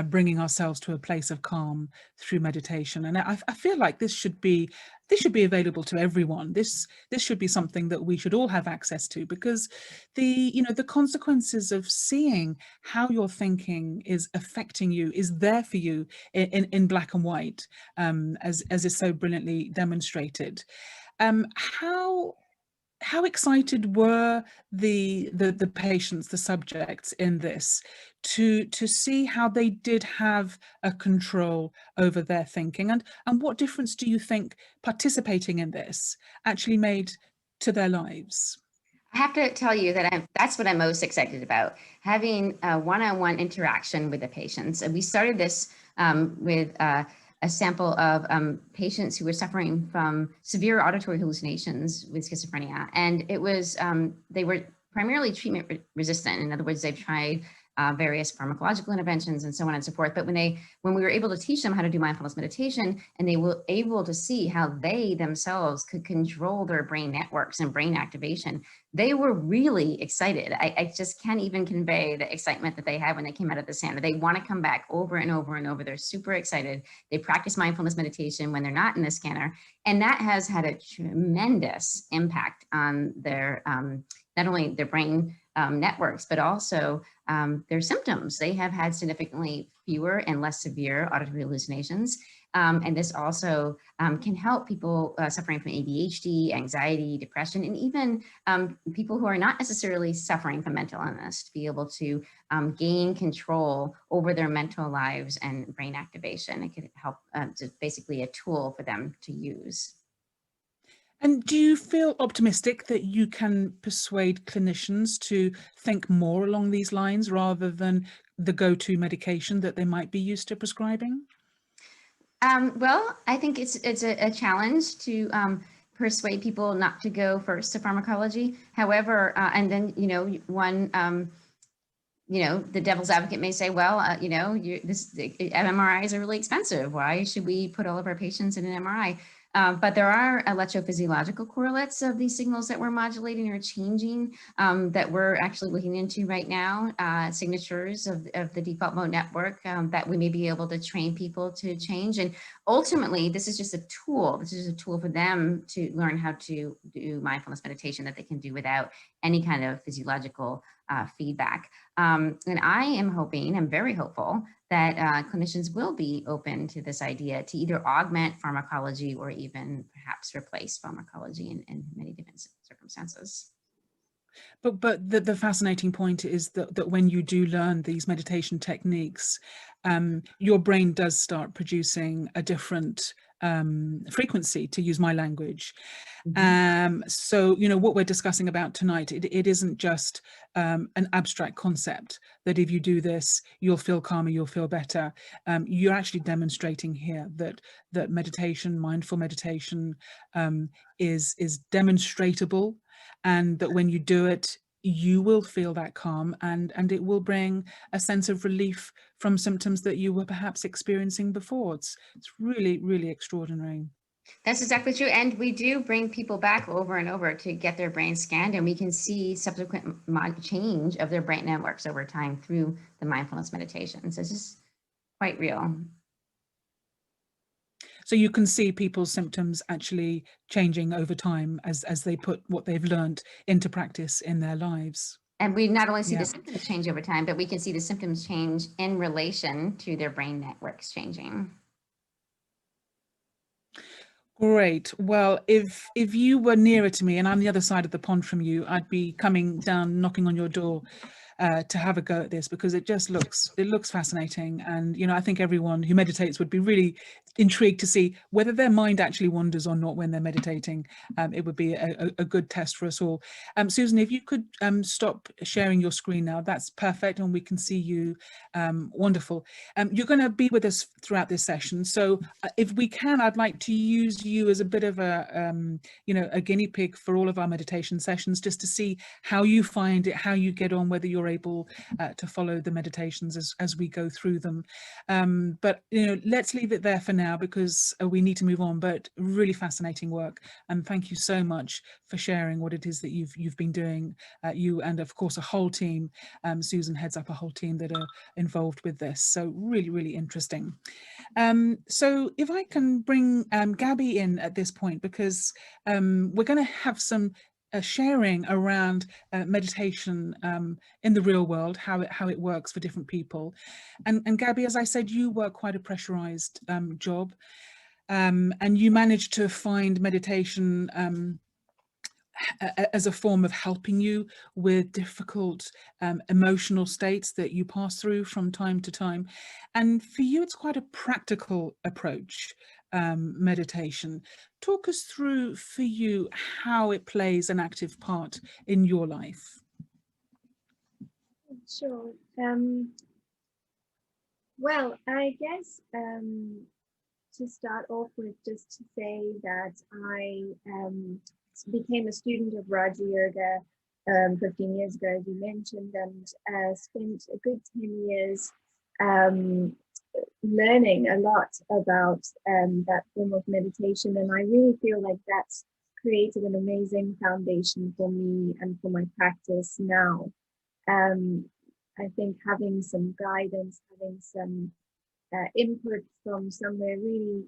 bringing ourselves to a place of calm through meditation. And I feel like this should be available to everyone. This should be something that we should all have access to, because the consequences of seeing how your thinking is affecting you is there for you in black and white, as is so brilliantly demonstrated. How excited were the patients, the subjects in this, to see how they did have a control over their thinking, and what difference do you think participating in this actually made to their lives? I have to tell you that that's what I'm most excited about, having a one-on-one interaction with the patients. And we started this with a sample of patients who were suffering from severe auditory hallucinations with schizophrenia. And it was, they were primarily treatment resistant. In other words, they've tried various pharmacological interventions and so on and so forth. But when we were able to teach them how to do mindfulness meditation, and they were able to see how they themselves could control their brain networks and brain activation, they were really excited. I just can't even convey the excitement that they had when they came out of the center. They want to come back over and over and over. They're super excited. They practice mindfulness meditation when they're not in the scanner. And that has had a tremendous impact on their, not only their brain networks, but also their symptoms. They have had significantly fewer and less severe auditory hallucinations. And this also can help people suffering from ADHD, anxiety, depression, and even people who are not necessarily suffering from mental illness to be able to gain control over their mental lives and brain activation. It could help, just basically a tool for them to use. And do you feel optimistic that you can persuade clinicians to think more along these lines rather than the go-to medication that they might be used to prescribing? Well, I think it's a challenge to persuade people not to go first to pharmacology. However, and then, you know, the devil's advocate may say, well, MRIs are really expensive. Why should we put all of our patients in an MRI? But there are electrophysiological correlates of these signals that we're modulating or changing that we're actually looking into right now, signatures of the default mode network that we may be able to train people to change. And ultimately, this is just a tool. This is a tool for them to learn how to do mindfulness meditation that they can do without any kind of physiological feedback. And I am hoping, I'm very hopeful, that clinicians will be open to this idea to either augment pharmacology or even perhaps replace pharmacology in many different circumstances. But the fascinating point is that when you do learn these meditation techniques, your brain does start producing a different frequency, to use my language. So, you know, what we're discussing about tonight, it isn't just an abstract concept that if you do this, you'll feel calmer, you'll feel better. You're actually demonstrating here that meditation, mindful meditation, is demonstratable, and that when you do it, you will feel that calm, and it will bring a sense of relief from symptoms that you were perhaps experiencing before. It's really, really extraordinary. That's exactly true. And we do bring people back over and over to get their brain scanned, and we can see subsequent change of their brain networks over time through the mindfulness meditation. So it's just quite real. So you can see people's symptoms actually changing over time as they put what they've learned into practice in their lives. And we not only see the symptoms change over time, but we can see the symptoms change in relation to their brain networks changing. Great. Well, if you were nearer to me and I'm the other side of the pond from you, I'd be coming down, knocking on your door to have a go at this, because it just looks fascinating. And, you know, I think everyone who meditates would be really intrigued to see whether their mind actually wanders or not when they're meditating. It would be a good test for us all. Susan, if you could stop sharing your screen now, that's perfect, and we can see you. Wonderful. You're going to be with us throughout this session, so if we can, I'd like to use you as a bit of a a guinea pig for all of our meditation sessions, just to see how you find it, how you get on, whether you're able to follow the meditations as we go through them. But you know, let's leave it there for now, because we need to move on. But really fascinating work, and thank you so much for sharing what it is that you've been doing. You and of course a whole team. Susan heads up a whole team that are involved with this. So really, really interesting. So if I can bring Gabby in at this point, because we're going to have some sharing around meditation in the real world, how it works for different people. And Gabby, as I said, you work quite a pressurized job, and you managed to find meditation as a form of helping you with difficult emotional states that you pass through from time to time. And for you, it's quite a practical approach, meditation. Talk us through, for you, how it plays an active part in your life. Sure. Well, I guess to start off with, just to say that I became a student of Raja Yoga 15 years ago, as you mentioned, and spent a good 10 years learning a lot about that form of meditation. And I really feel like that's created an amazing foundation for me and for my practice now. I think having some guidance, having some input from somewhere really,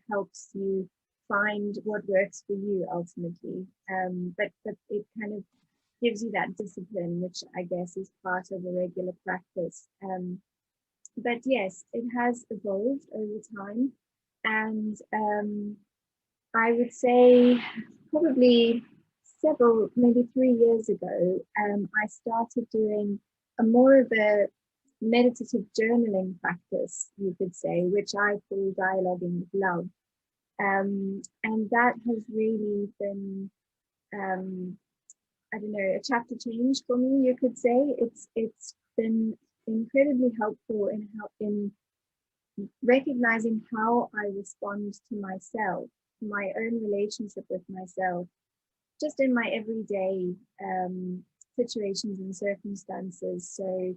helps you find what works for you ultimately. But it kind of gives you that discipline, which I guess is part of a regular practice. But yes, it has evolved over time. And I would say probably maybe 3 years ago, I started doing a more of a meditative journaling practice, you could say, which I call dialoguing with love. And that has really been, I don't know, a chapter change for me, you could say. It's been incredibly helpful in recognizing how I respond to myself, my own relationship with myself, just in my everyday situations and circumstances. So,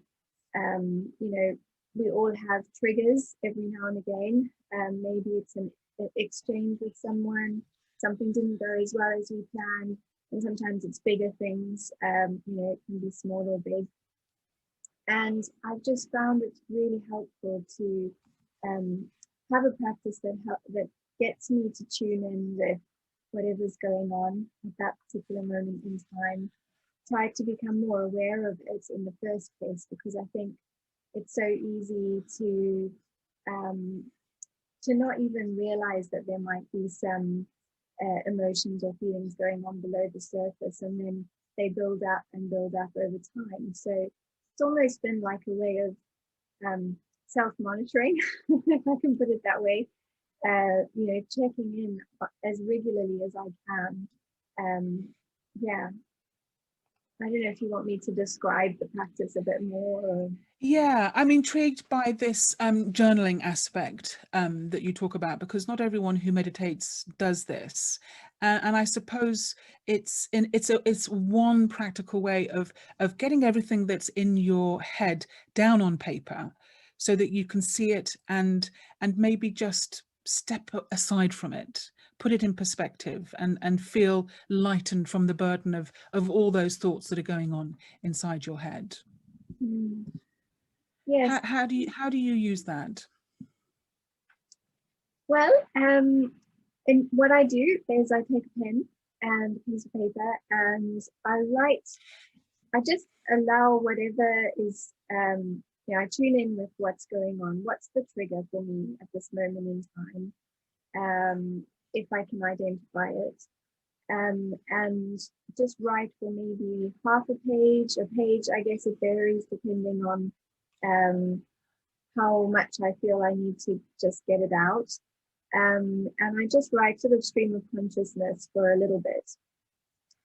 you know, we all have triggers every now and again. Maybe it's an exchange with someone, something didn't go as well as we planned, and sometimes it's bigger things. You know, it can be small or big. And I've just found it really helpful to have a practice that gets me to tune in with whatever's going on at that particular moment in time. Try to become more aware of it in the first place, because I think it's so easy to not even realize that there might be some emotions or feelings going on below the surface, and then they build up and build up over time. So it's almost been like a way of self-monitoring, if I can put it that way. You know, checking in as regularly as I can. Yeah. I don't know if you want me to describe the practice a bit more. Or... Yeah, I'm intrigued by this journaling aspect that you talk about, because not everyone who meditates does this, and I suppose it's one practical way of getting everything that's in your head down on paper, so that you can see it and maybe just step aside from it, put it in perspective, and feel lightened from the burden of all those thoughts that are going on inside your head. Mm. Yes. How do you use that? Well, and what I do is I take a pen and a piece of paper and I write. I just allow whatever is, you know, I tune in with what's going on. What's the trigger for me at this moment in time? If I can identify it. And just write for maybe half a page, I guess it varies depending on how much I feel I need to just get it out. And I just write sort of stream of consciousness for a little bit.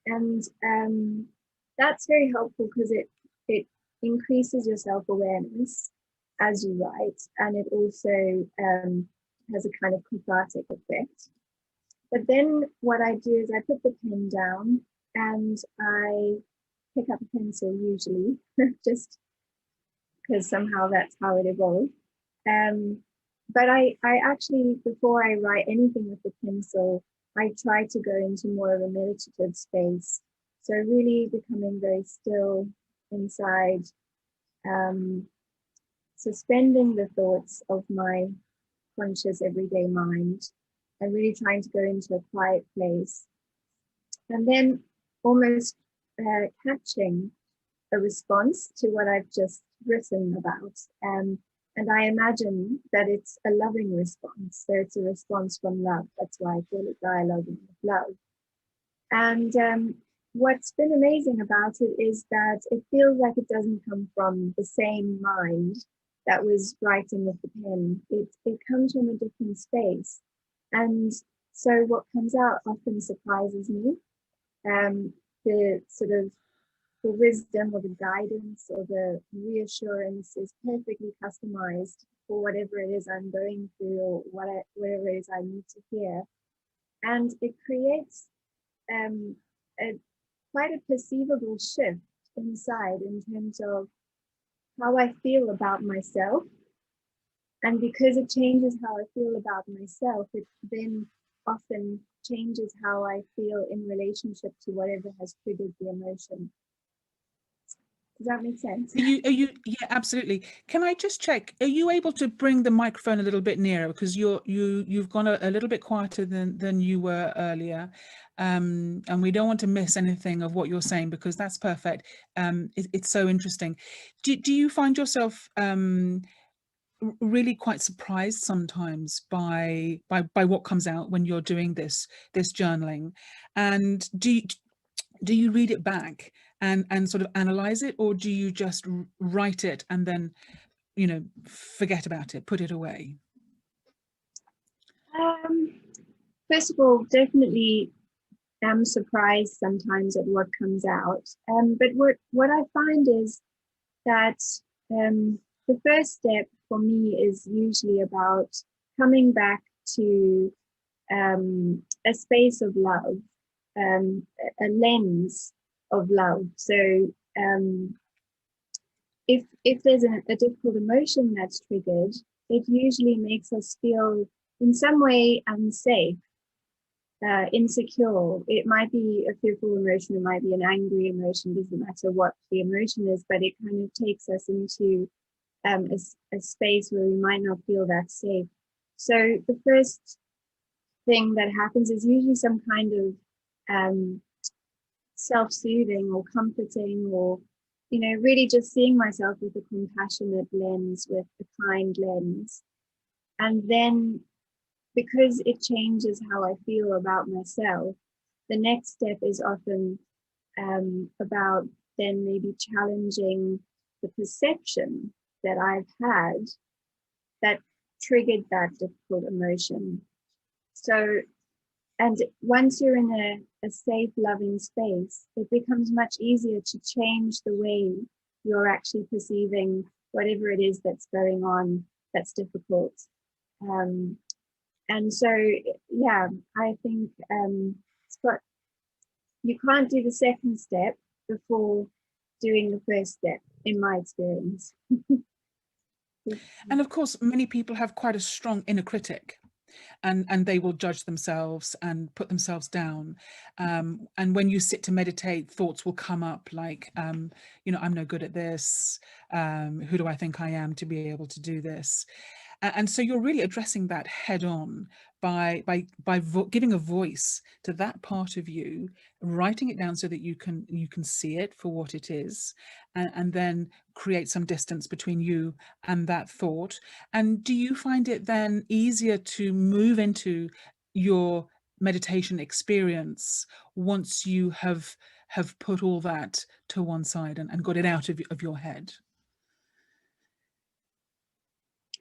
And that's very helpful because it increases your self-awareness as you write, and it also has a kind of cathartic effect. But then what I do is I put the pen down and I pick up a pencil usually, just because somehow that's how it evolved. But I actually, before I write anything with the pencil, I try to go into more of a meditative space. So really becoming very still inside, suspending the thoughts of my conscious everyday mind, and really trying to go into a quiet place. And then almost catching a response to what I've just written about. And I imagine that it's a loving response. So it's a response from love. That's why I call it dialoguing with love. And what's been amazing about it is that it feels like it doesn't come from the same mind that was writing with the pen. It comes from a different space. And so what comes out often surprises me. The sort of the wisdom or the guidance or the reassurance is perfectly customized for whatever it is I'm going through or whatever it is I need to hear. And it creates quite a perceivable shift inside in terms of how I feel about myself. And because it changes how I feel about myself, it then often changes how I feel in relationship to whatever has triggered the emotion. Does that make sense? Are you? Yeah, absolutely. Can I just check? Are you able to bring the microphone a little bit nearer, because you've gone a little bit quieter than you were earlier, and we don't want to miss anything of what you're saying, because that's perfect. It's so interesting. Do you find yourself really quite surprised sometimes by what comes out when you're doing this journaling? And do you read it back and sort of analyze it, or do you just write it and then, you know, forget about it, put it away? First of all, definitely am surprised sometimes at what comes out. But what I find is that the first step for me is usually about coming back to a space of love, a lens of love. So if there's a difficult emotion that's triggered, it usually makes us feel in some way unsafe, insecure. It might be a fearful emotion, it might be an angry emotion, doesn't matter what the emotion is, but it kind of takes us into a space where we might not feel that safe. So the first thing that happens is usually some kind of self-soothing or comforting, or really just seeing myself with a compassionate lens, with a kind lens. And then, because it changes how I feel about myself, the next step is often about then maybe challenging the perception that I've had that triggered that difficult emotion. So, and once you're in a safe, loving space, it becomes much easier to change the way you're actually perceiving whatever it is that's going on that's difficult. And so, yeah, I think you can't do the second step before doing the first step, in my experience. And of course, many people have quite a strong inner critic, and they will judge themselves and put themselves down. And when you sit to meditate, thoughts will come up like, I'm no good at this. Who do I think I am to be able to do this? And so you're really addressing that head on by giving a voice to that part of you, writing it down so that you can see it for what it is, and then create some distance between you and that thought. And do you find it then easier to move into your meditation experience once you have put all that to one side and got it out of your head?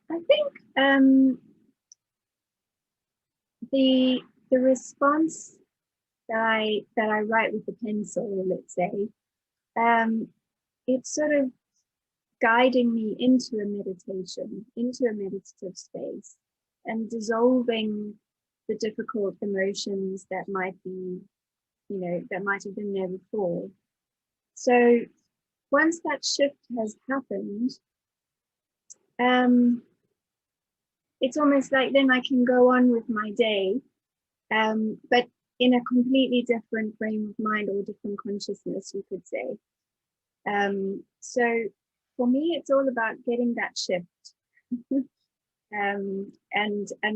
I think the response that I write with the pencil, let's say, it's sort of guiding me into a meditation, into a meditative space, and dissolving the difficult emotions that might be, that might have been there before. So once that shift has happened, it's almost like then I can go on with my day, but in a completely different frame of mind or different consciousness, you could say. So for me, it's all about getting that shift. And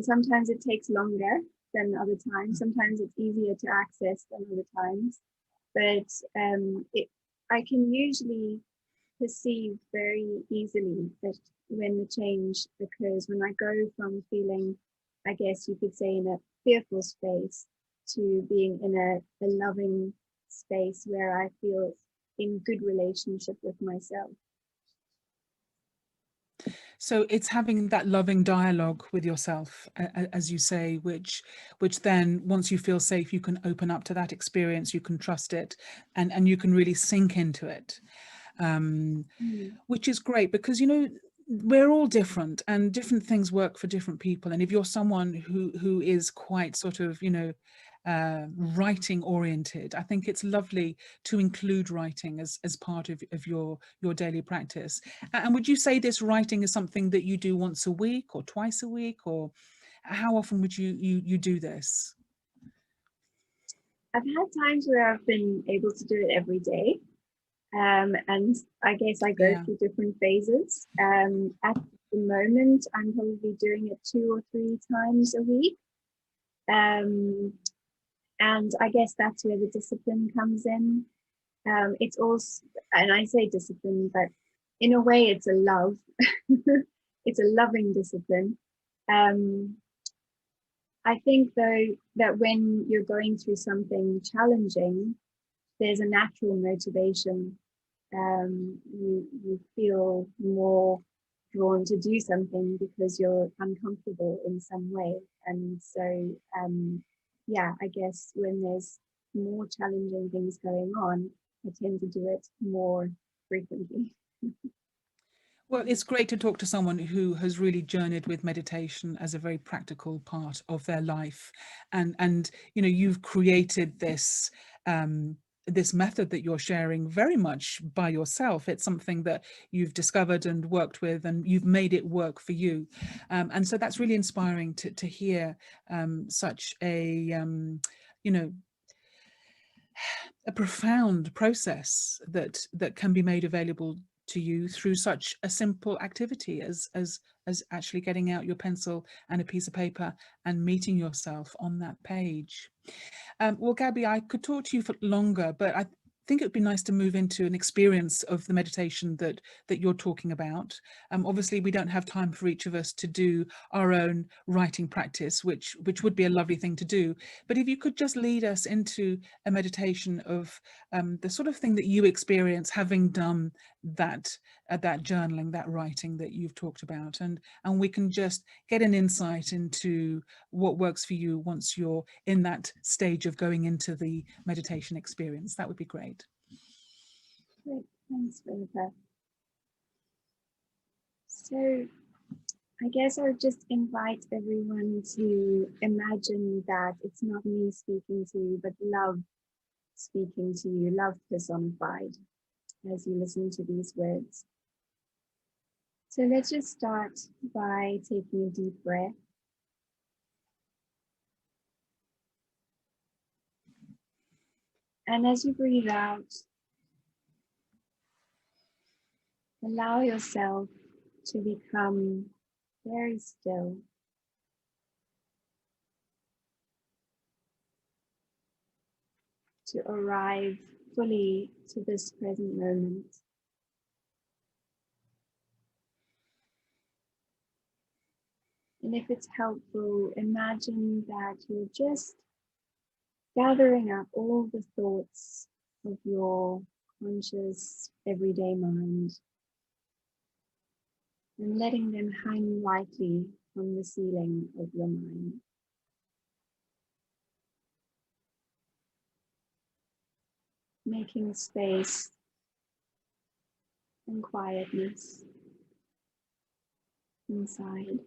sometimes it takes longer than other times. Sometimes it's easier to access than other times. But I can usually perceive very easily that when the change occurs, when I go from feeling, I guess you could say, in a fearful space to being in a loving space where I feel in good relationship with myself. So it's having that loving dialogue with yourself, as you say, which then, once you feel safe, you can open up to that experience, you can trust it, and you can really sink into it, which is great, because, we're all different and different things work for different people. And if you're someone who is quite sort of, writing oriented, I think it's lovely to include writing as part of your daily practice. And would you say this writing is something that you do once a week or twice a week, or how often would you do this? I've had times where I've been able to do it every day, and I guess I go through different phases. At the moment, I'm probably doing it 2 or 3 times a week. And I guess that's where the discipline comes in. It's also, and I say discipline, but in a way it's a love. It's a loving discipline. I think though that when you're going through something challenging, there's a natural motivation. You feel more drawn to do something because you're uncomfortable in some way. And so yeah, I guess when there's more challenging things going on, I tend to do it more frequently. Well, it's great to talk to someone who has really journeyed with meditation as a very practical part of their life, and you know, you've created this this method that you're sharing very much by yourself. It's something that you've discovered and worked with, and you've made it work for you, and so that's really inspiring to hear such a you know, a profound process that can be made available to you through such a simple activity as actually getting out your pencil and a piece of paper and meeting yourself on that page. Well, Gabby, I could talk to you for longer, but I think it would be nice to move into an experience of the meditation that you're talking about. Obviously, we don't have time for each of us to do our own writing practice, which would be a lovely thing to do. But if you could just lead us into a meditation of the sort of thing that you experience having done that that journaling, that writing that you've talked about, and we can just get an insight into what works for you once you're in that stage of going into the meditation experience. That would be great. Great, thanks, Philippa. So I guess I would just invite everyone to imagine that it's not me speaking to you, but love speaking to you, love personified, as you listen to these words. So let's just start by taking a deep breath. And as you breathe out, allow yourself to become very still. To arrive fully to this present moment. And if it's helpful, imagine that you're just gathering up all the thoughts of your conscious everyday mind and letting them hang lightly from the ceiling of your mind. Making space and quietness inside.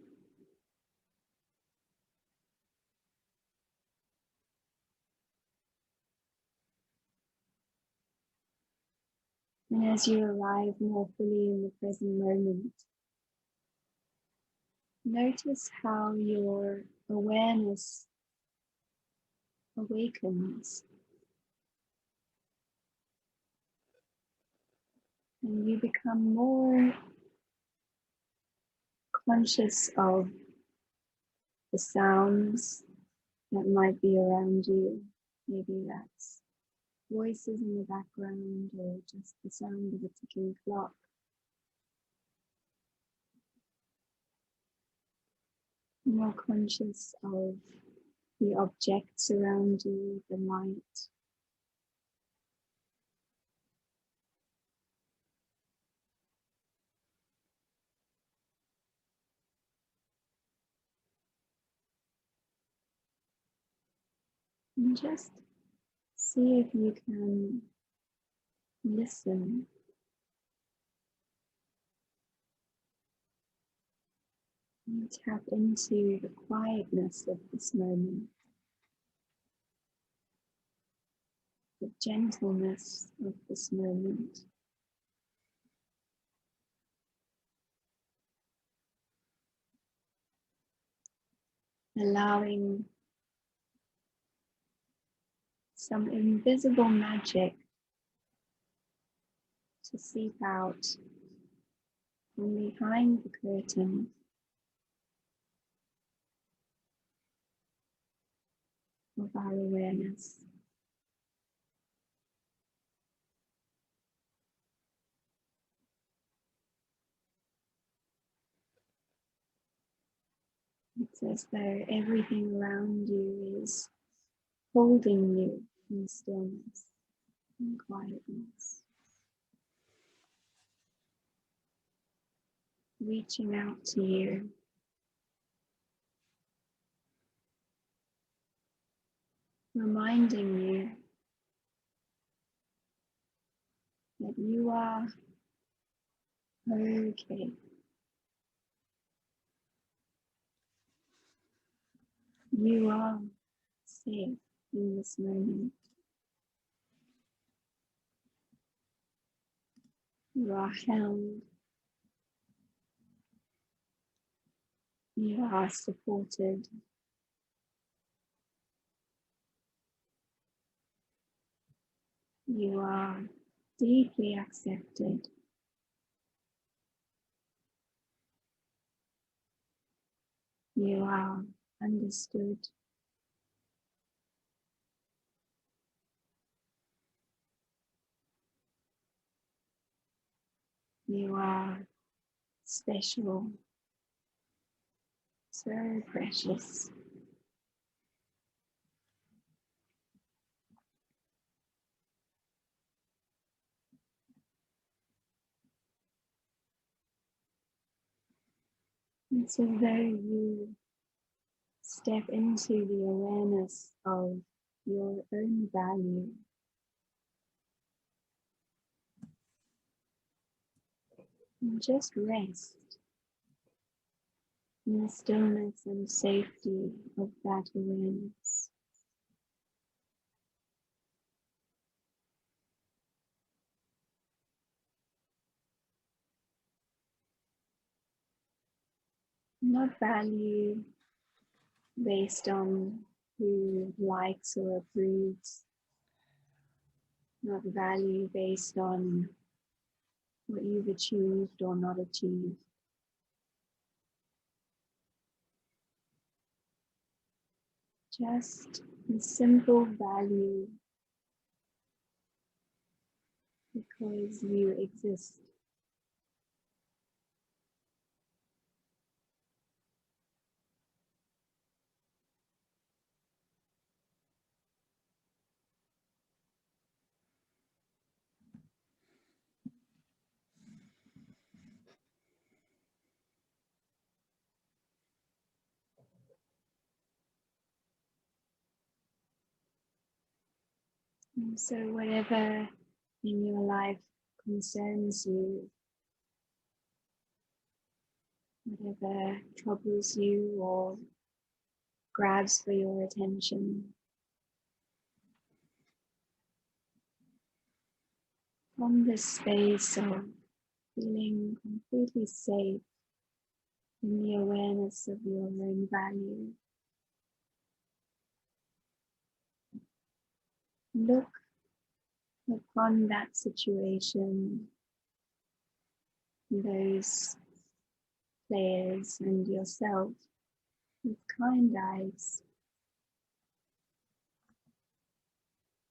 And as you arrive more fully in the present moment, notice how your awareness awakens. And you become more conscious of the sounds that might be around you. Maybe that's voices in the background or just the sound of a ticking clock. More conscious of the objects around you, the light. And just see if you can listen. And tap into the quietness of this moment. The gentleness of this moment. Allowing some invisible magic to seep out from behind the curtain of our awareness. It's as though everything around you is holding you in stillness and quietness. Reaching out to you. Reminding you that you are Okay. You are safe in this moment. You are held. You are supported. You are deeply accepted. You are understood. You are special, so precious. It's as though you step into the awareness of your own value. And just rest in the stillness and safety of that awareness. Not value based on who likes or approves. Not value based on what you've achieved or not achieved. Just a simple value because you exist. And so whatever in your life concerns you, whatever troubles you or grabs for your attention, from this space of feeling completely safe in the awareness of your own value, look upon that situation, those players and yourself with kind eyes,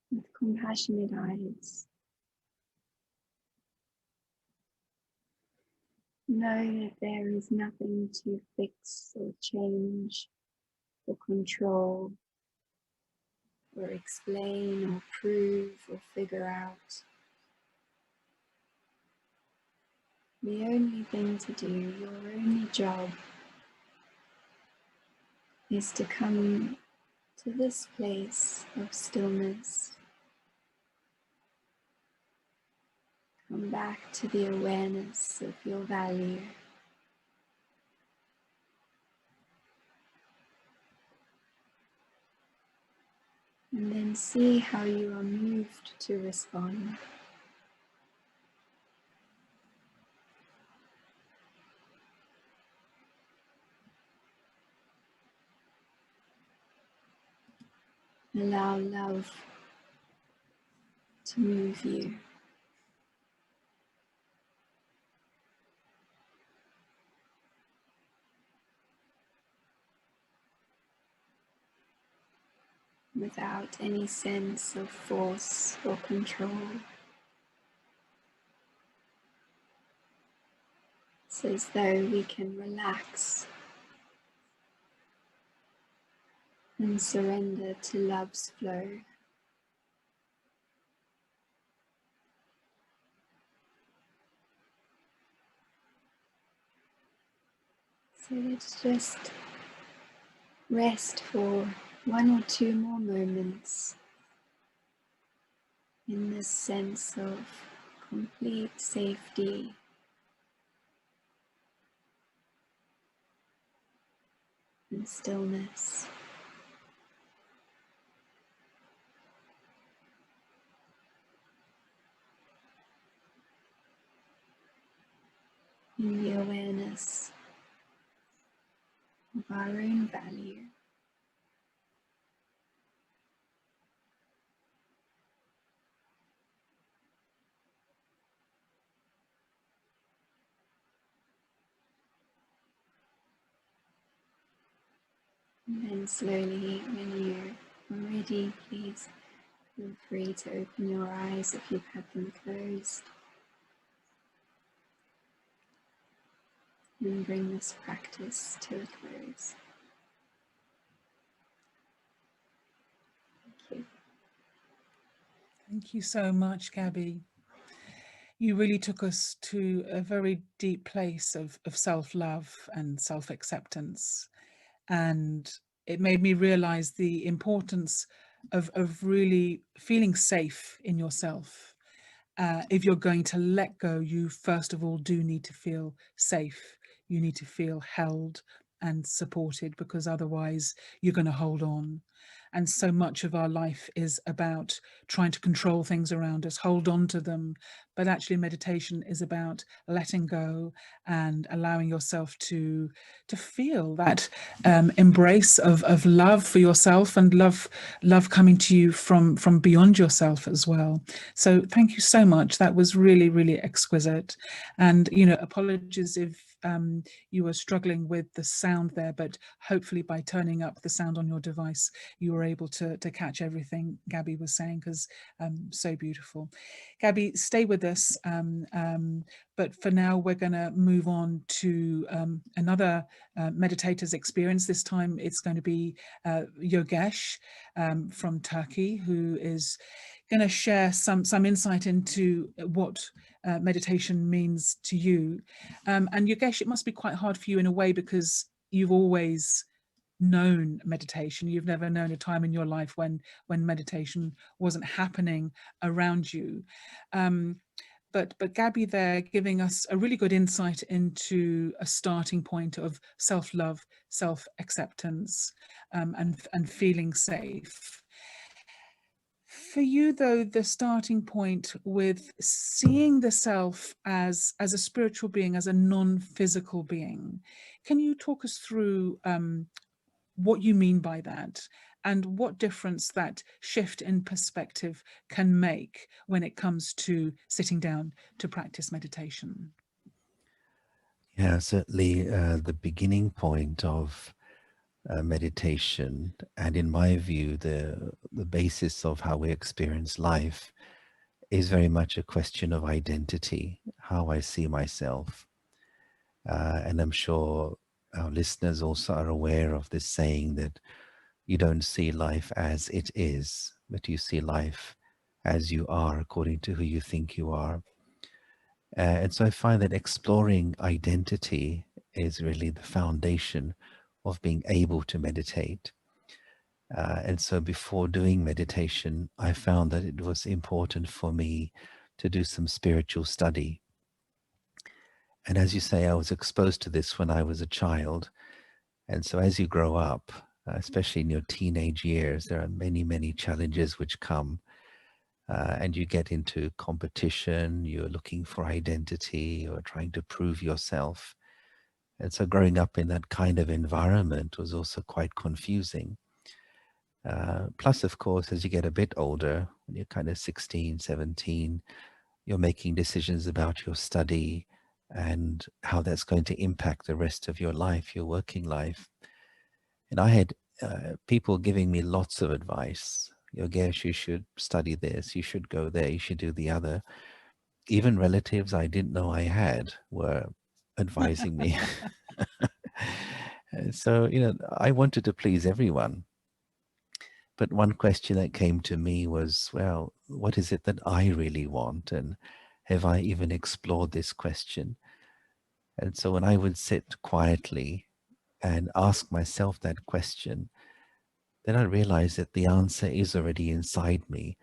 with compassionate eyes. Know that there is nothing to fix or change or control or explain or prove or figure out. The only thing to do, your only job, is to come to this place of stillness. Come back to the awareness of your value. And then see how you are moved to respond. Allow love to move you. Without any sense of force or control. It's as though we can relax and surrender to love's flow. So let's just rest for 1 or 2 more moments in this sense of complete safety and stillness. In the awareness of our own value. And then slowly, when you're ready, please feel free to open your eyes if you've had them closed. And bring this practice to a close. Thank you. Thank you so much, Gabby. You really took us to a very deep place of self-love and self-acceptance. And it made me realize the importance of really feeling safe in yourself. If you're going to let go, you first of all do need to feel safe. You need to feel held and supported, because otherwise you're going to hold on. And so much of our life is about trying to control things around us, hold on to them. But actually meditation is about letting go and allowing yourself to feel that embrace of love for yourself, and love coming to you from beyond yourself as well. So thank you so much. That was really, really exquisite. And, you know, apologies if you were struggling with the sound there, but hopefully by turning up the sound on your device, you were able to catch everything Gabby was saying, because so beautiful. Gabby, stay with us. But for now, we're going to move on to another meditator's experience. This time it's going to be Yogesh from Turkey, who is going to share some insight into what meditation means to you. And Yogesh, it must be quite hard for you in a way, because you've always known meditation. You've never known a time in your life when meditation wasn't happening around you. But Gabby there giving us a really good insight into a starting point of self-love, self-acceptance, and feeling safe. For you, though, the starting point with seeing the self as a spiritual being, as a non-physical being, can you talk us through what you mean by that, and what difference that shift in perspective can make when it comes to sitting down to practice meditation? Yeah, certainly the beginning point of meditation, and in my view, the basis of how we experience life, is very much a question of identity, how I see myself. And I'm sure our listeners also are aware of this saying that you don't see life as it is, but you see life as you are, according to who you think you are. And so I find that exploring identity is really the foundation of being able to meditate. And so before doing meditation, I found that it was important for me to do some spiritual study. And as you say, I was exposed to this when I was a child. And so as you grow up, especially in your teenage years, there are many, many challenges which come. And you get into competition, you're looking for identity, you're trying to prove yourself. And so growing up in that kind of environment was also quite confusing. Plus, of course, as you get a bit older, when you're kind of 16, 17, you're making decisions about your study and how that's going to impact the rest of your life, your working life. And I had people giving me lots of advice. Yogesh, you should study this, you should go there, you should do the other. Even relatives I didn't know I had were advising me. So, you know, I wanted to please everyone. But one question that came to me was, well, what is it that I really want? And have I even explored this question? And so when I would sit quietly and ask myself that question, then I realized that the answer is already inside me.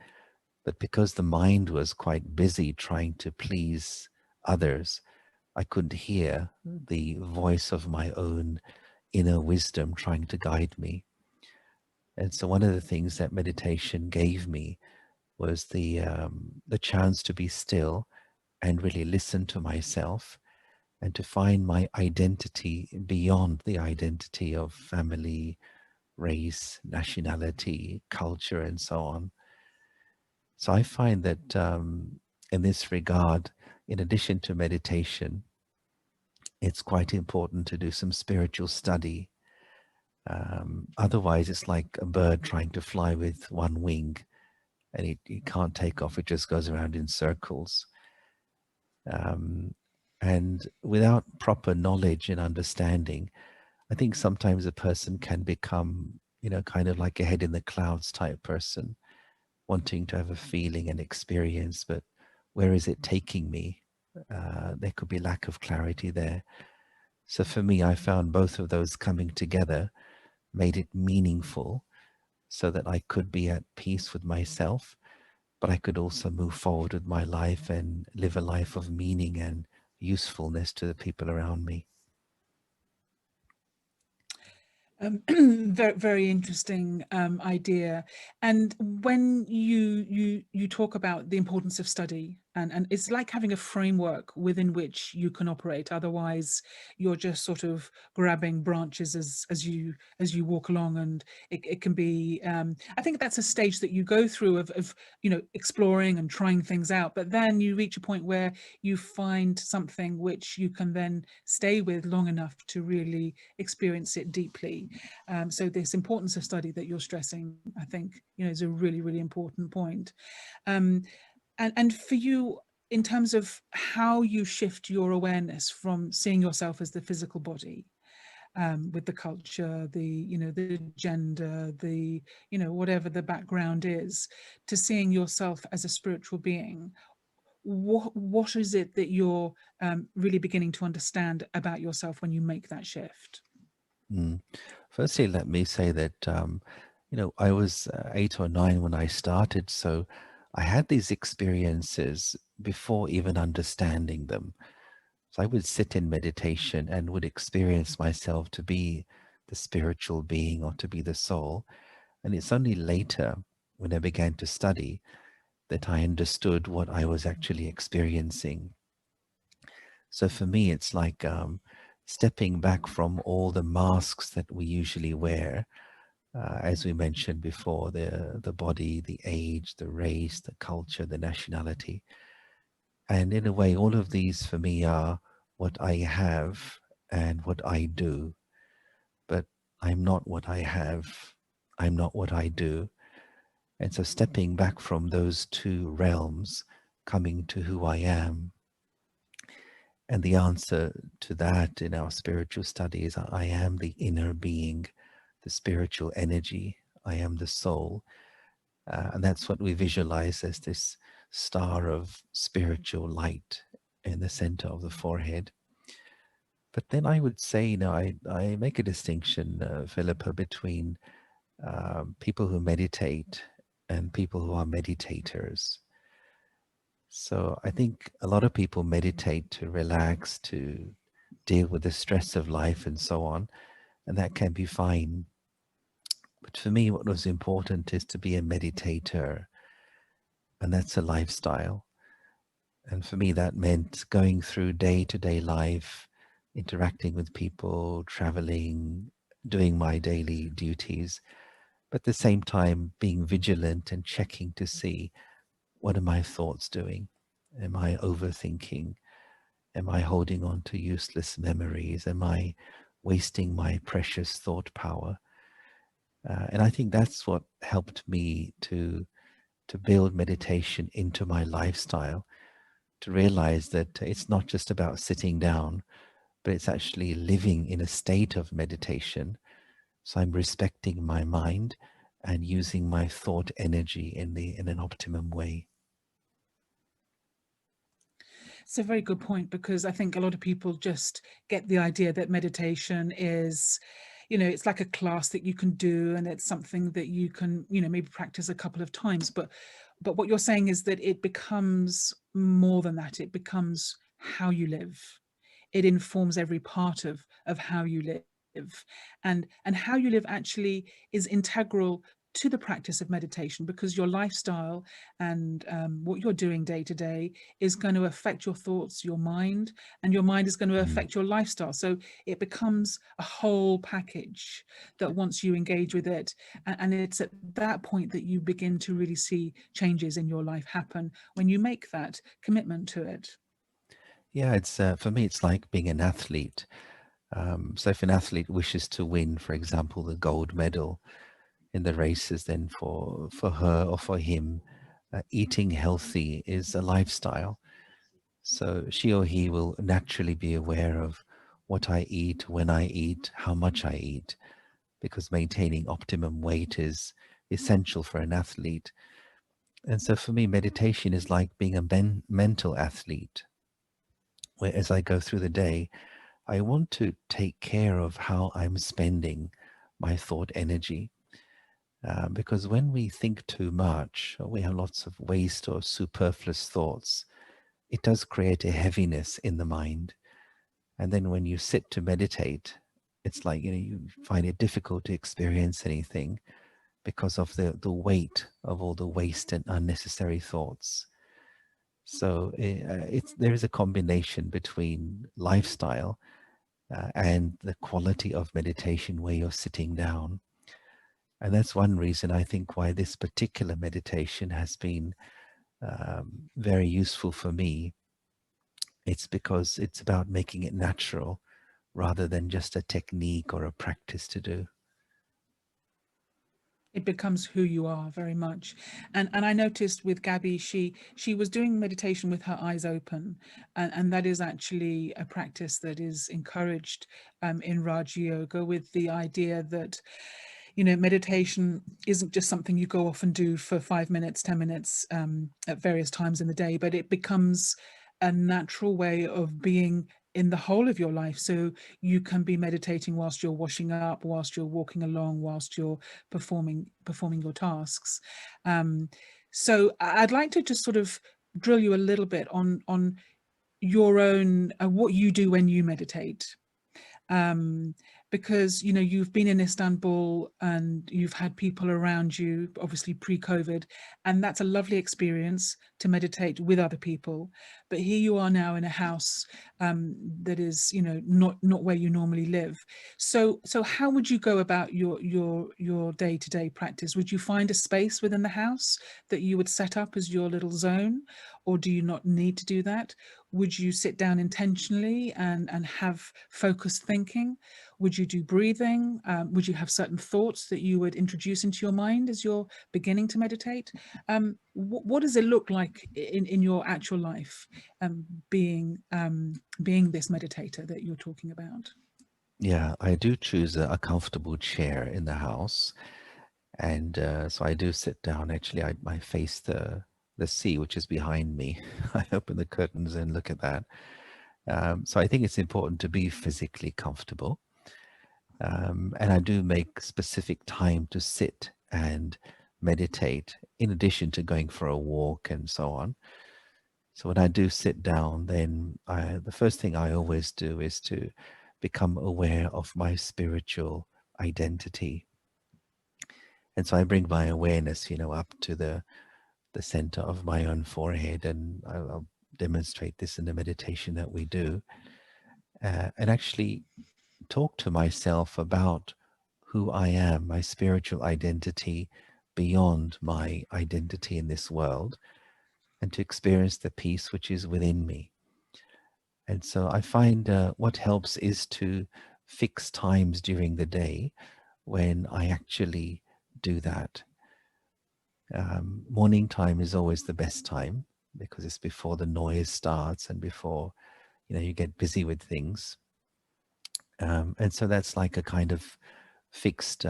But because the mind was quite busy trying to please others, I couldn't hear the voice of my own inner wisdom trying to guide me. And so one of the things that meditation gave me was the chance to be still and really listen to myself, and to find my identity beyond the identity of family, race, nationality, culture, and so on. So I find that in this regard, in addition to meditation, it's quite important to do some spiritual study. Otherwise, it's like a bird trying to fly with one wing, and it can't take off. It just goes around in circles. And without proper knowledge and understanding, I think sometimes a person can become, kind of like a head in the clouds type person, wanting to have a feeling and experience, but where is it taking me? There could be lack of clarity there. So for me, I found both of those coming together made it meaningful, so that I could be at peace with myself, but I could also move forward with my life and live a life of meaning and usefulness to the people around me. Very, very interesting idea. And when you talk about the importance of study, and it's like having a framework within which you can operate. Otherwise, you're just sort of grabbing branches as you walk along, and it can be. I think that's a stage that you go through of exploring and trying things out. But then you reach a point where you find something which you can then stay with long enough to really experience it deeply. So this importance of study that you're stressing, I think, is a really, really important point. And for you, in terms of how you shift your awareness from seeing yourself as the physical body, with the culture, the gender, whatever the background is, to seeing yourself as a spiritual being, what is it that you're really beginning to understand about yourself when you make that shift? Firstly, let me say that, I was 8 or 9 when I started, so I had these experiences before even understanding them. So I would sit in meditation and would experience myself to be the spiritual being or to be the soul. And it's only later, when I began to study, that I understood what I was actually experiencing. So for me, it's like stepping back from all the masks that we usually wear. As we mentioned before, the body, the age, the race, the culture, the nationality. And in a way, all of these for me are what I have and what I do. But I'm not what I have. I'm not what I do. And so stepping back from those two realms, coming to who I am. And the answer to that in our spiritual studies, I am the inner being, the spiritual energy. I am the soul. And that's what we visualize as this star of spiritual light in the center of the forehead. But then I would say, I make a distinction, Philippa, between people who meditate and people who are meditators. So I think a lot of people meditate to relax, to deal with the stress of life and so on, and that can be fine. But for me, what was important is to be a meditator, and that's a lifestyle. And for me, that meant going through day-to-day life, interacting with people, traveling, doing my daily duties, but at the same time being vigilant and checking to see, what are my thoughts doing? Am I overthinking? Am I holding on to useless memories? Am I wasting my precious thought power? And I think that's what helped me to build meditation into my lifestyle, to realize that it's not just about sitting down, but it's actually living in a state of meditation. So I'm respecting my mind and using my thought energy in an optimum way. It's a very good point, because I think a lot of people just get the idea that meditation is, it's like a class that you can do, and it's something that you can, maybe practice a couple of times. But what you're saying is that it becomes more than that. It becomes how you live. It informs every part of how you live. live, and how you live actually is integral to the practice of meditation, because your lifestyle and what you're doing day to day is going to affect your thoughts, your mind, and your mind is going to affect your lifestyle. So it becomes a whole package that once you engage with it, and it's at that point that you begin to really see changes in your life happen when you make that commitment to it. Yeah, it's for me, it's like being an athlete. So if an athlete wishes to win, for example, the gold medal in the races, then for her or for him, eating healthy is a lifestyle. So she or he will naturally be aware of what I eat, when I eat, how much I eat, because maintaining optimum weight is essential for an athlete. And so for me, meditation is like being a mental athlete, where as I go through the day, I want to take care of how I'm spending my thought energy. Because when we think too much, or we have lots of waste or superfluous thoughts, it does create a heaviness in the mind. And then when you sit to meditate, it's like, you find it difficult to experience anything because of the weight of all the waste and unnecessary thoughts. So there is a combination between lifestyle and the quality of meditation where you're sitting down. And that's one reason I think why this particular meditation has been very useful for me. It's because it's about making it natural rather than just a technique or a practice to do. It becomes who you are very much. And I noticed with Gabby, she was doing meditation with her eyes open, and that is actually a practice that is encouraged in Raja Yoga, with the idea that, meditation isn't just something you go off and do for 5 minutes, 10 minutes at various times in the day, but it becomes a natural way of being in the whole of your life. So you can be meditating whilst you're washing up, whilst you're walking along, whilst you're performing your tasks. So I'd like to just sort of drill you a little bit on your own, what you do when you meditate. Because you've been in Istanbul and you've had people around you, obviously pre-COVID, and that's a lovely experience to meditate with other people. But here you are now in a house that is not where you normally live. So how would you go about your day-to-day practice? Would you find a space within the house that you would set up as your little zone, or do you not need to do that? Would you sit down intentionally and have focused thinking? Would you do breathing? Would you have certain thoughts that you would introduce into your mind as you're beginning to meditate? What does it look like in your actual life, being this meditator that you're talking about? Yeah, I do choose a comfortable chair in the house. And so I do sit down. Actually, I face the sea, which is behind me. I open the curtains and look at that. So I think it's important to be physically comfortable. And I do make specific time to sit and meditate, in addition to going for a walk and so on. So when I do sit down, then the first thing I always do is to become aware of my spiritual identity. And so I bring my awareness, up to the center of my own forehead, and I'll demonstrate this in the meditation that we do, and actually talk to myself about who I am, my spiritual identity beyond my identity in this world, and to experience the peace which is within me. And so I find what helps is to fix times during the day when I actually do that. Morning time is always the best time because it's before the noise starts and before you get busy with things, and so that's like a kind of fixed,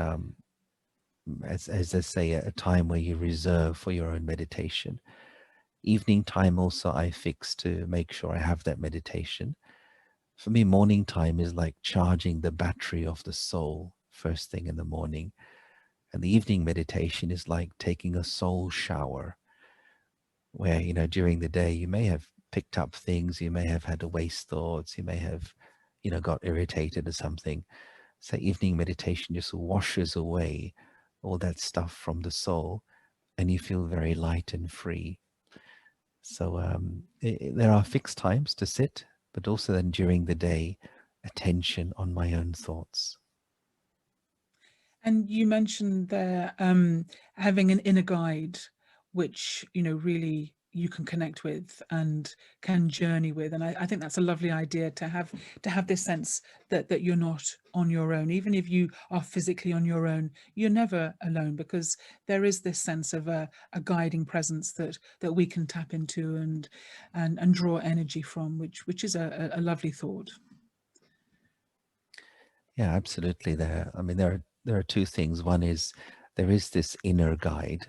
as they say, a time where you reserve for your own meditation. Evening time also I fix to make sure I have that meditation. For me, morning time is like charging the battery of the soul first thing in the morning. And the evening meditation is like taking a soul shower, where, during the day you may have picked up things, you may have had waste thoughts, you may have, got irritated or something. say, evening meditation just washes away all that stuff from the soul, and you feel very light and free. So there are fixed times to sit, but also then during the day, attention on my own thoughts. And you mentioned there having an inner guide, which, you know, really you can connect with and can journey with. And I think that's a lovely idea, to have this sense that you're not on your own. Even if you are physically on your own, you're never alone, because there is this sense of a guiding presence that we can tap into and draw energy from, which is a lovely thought. Yeah, absolutely. There are two things. One is there is this inner guide,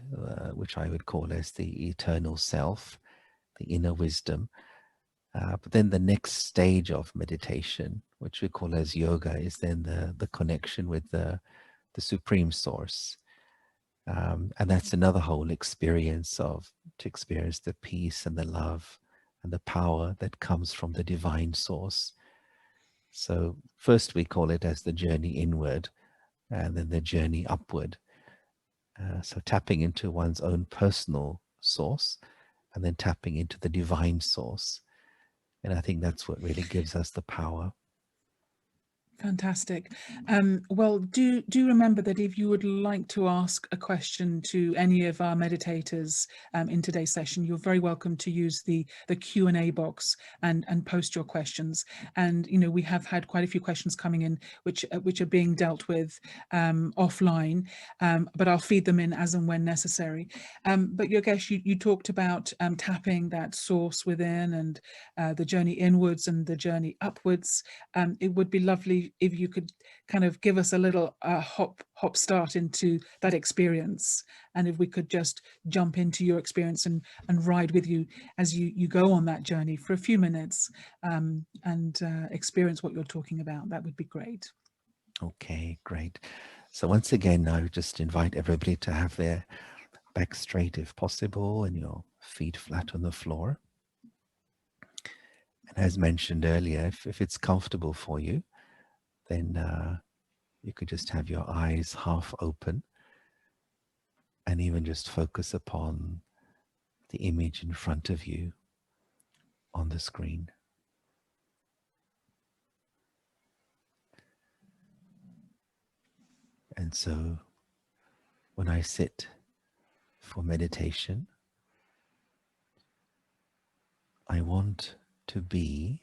which I would call as the eternal self, the inner wisdom. But then the next stage of meditation, which we call as yoga, is then the connection with the supreme source. And that's another whole experience to experience the peace and the love and the power that comes from the divine source. So first we call it as the journey inward, and then the journey upward. So tapping into one's own personal source, and then tapping into the divine source. And I think that's what really gives us the power. Fantastic. Well, do remember that if you would like to ask a question to any of our meditators in today's session, you're very welcome to use the Q&A box and post your questions. And, you know, we have had quite a few questions coming in which are being dealt with offline, but I'll feed them in as and when necessary. But Yogesh, you talked about tapping that source within, and the journey inwards and the journey upwards. It would be lovely if you could kind of give us a little hop start into that experience, and if we could just jump into your experience and ride with you as you go on that journey for a few minutes, and experience what you're talking about, that would be great. Okay, great. So once again, I would just invite everybody to have their back straight if possible, and your feet flat on the floor. And as mentioned earlier, if it's comfortable for you, then you could just have your eyes half open and even just focus upon the image in front of you on the screen. And so when I sit for meditation, I want to be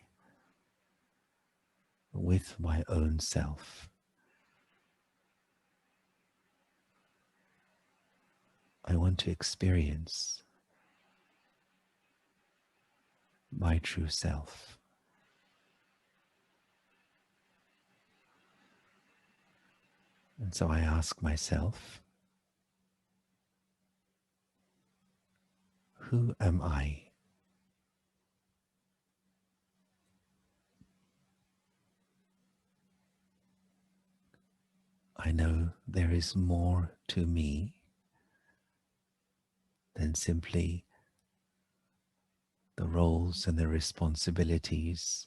with my own self. I want to experience my true self. And so I ask myself, who am I? I know there is more to me than simply the roles and the responsibilities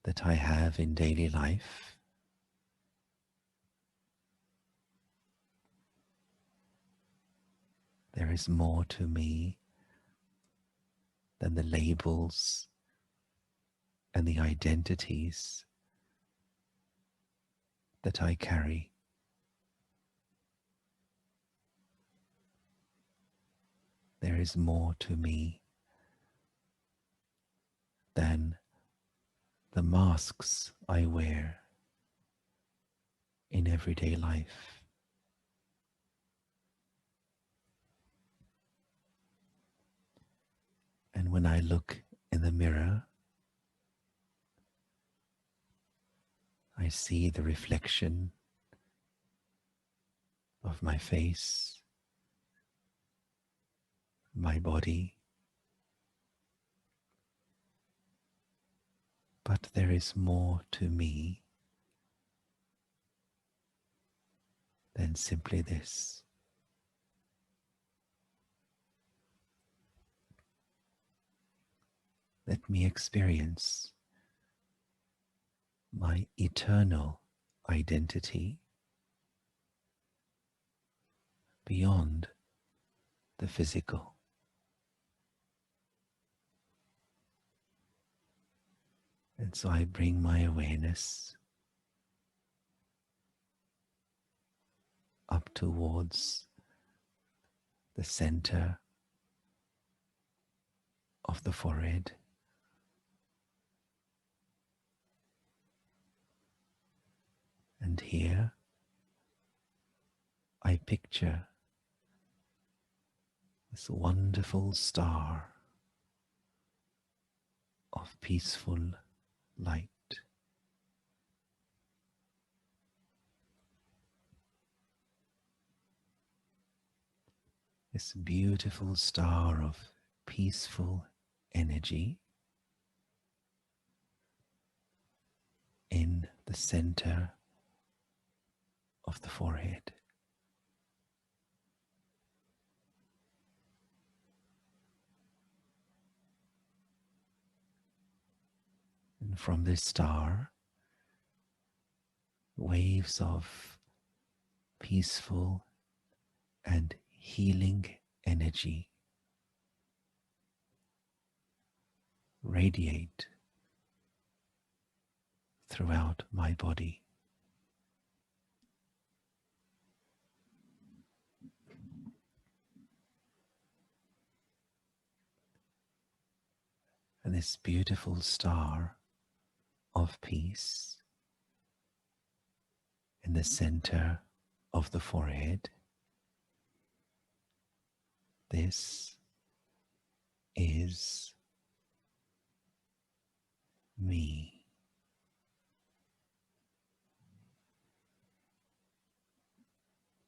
that I have in daily life. There is more to me than the labels and the identities that I carry. There is more to me than the masks I wear in everyday life. And when I look in the mirror, I see the reflection of my face, my body, but there is more to me than simply this. Let me experience my eternal identity beyond the physical. And so I bring my awareness up towards the center of the forehead. And here I picture this wonderful star of peaceful light. This beautiful star of peaceful energy in the center of the forehead. And from this star, waves of peaceful and healing energy radiate throughout my body. And this beautiful star of peace in the center of the forehead, this is me.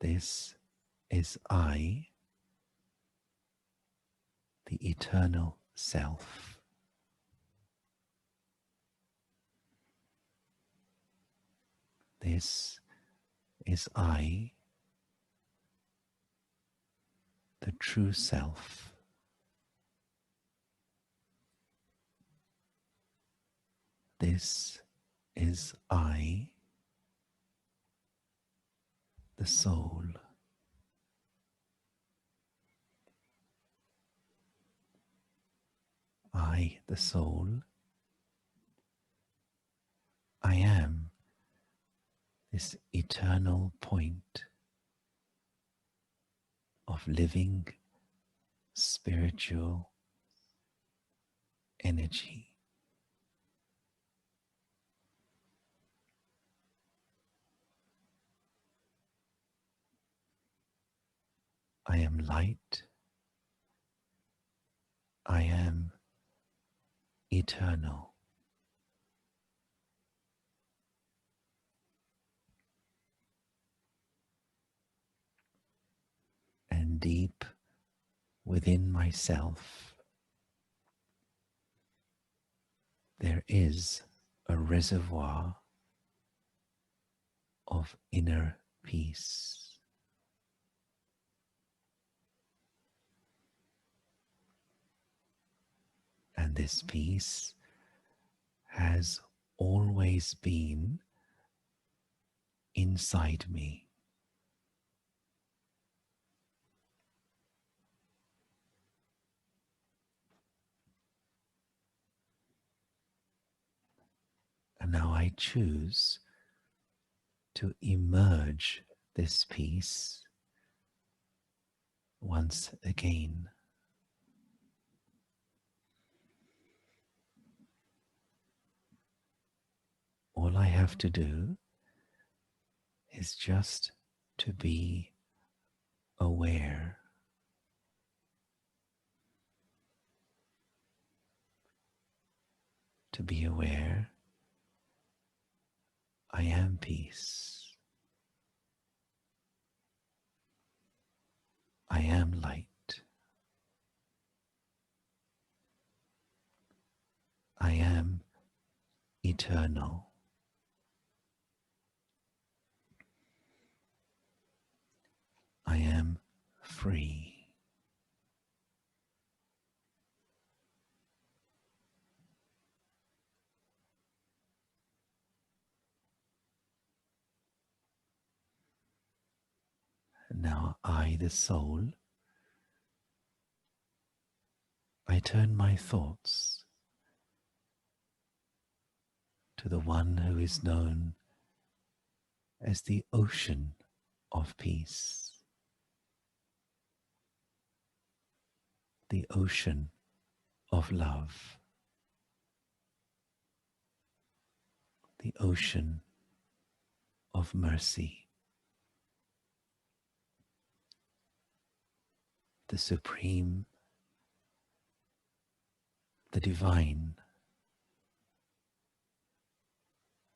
This is I, the eternal self. This is I, the true self. This is I, the soul. I, the soul, I am this eternal point of living spiritual energy. I am light. I am eternal. And deep within myself, there is a reservoir of inner peace. And this peace has always been inside me. And now I choose to emerge this peace once again. All I have to do is just to be aware. To be aware, I am peace. I am light. I am eternal. I am free. Now I, the soul, I turn my thoughts to the one who is known as the ocean of peace, the ocean of love, the ocean of mercy, the supreme, the divine,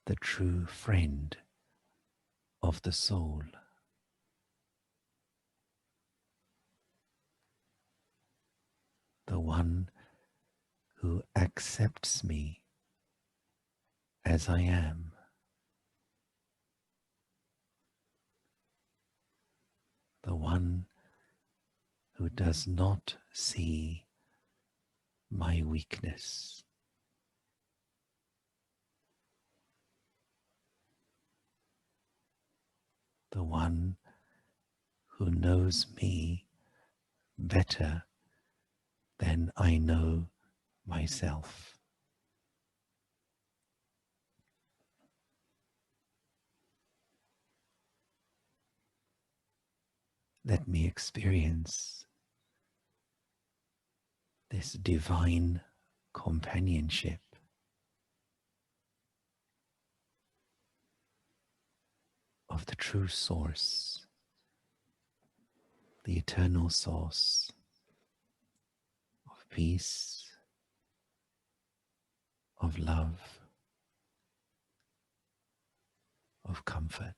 the true friend of the soul. The one who accepts me as I am. The one who does not see my weakness. The one who knows me better than I know myself. Let me experience this divine companionship of the true source, the eternal source of peace, of love, of comfort.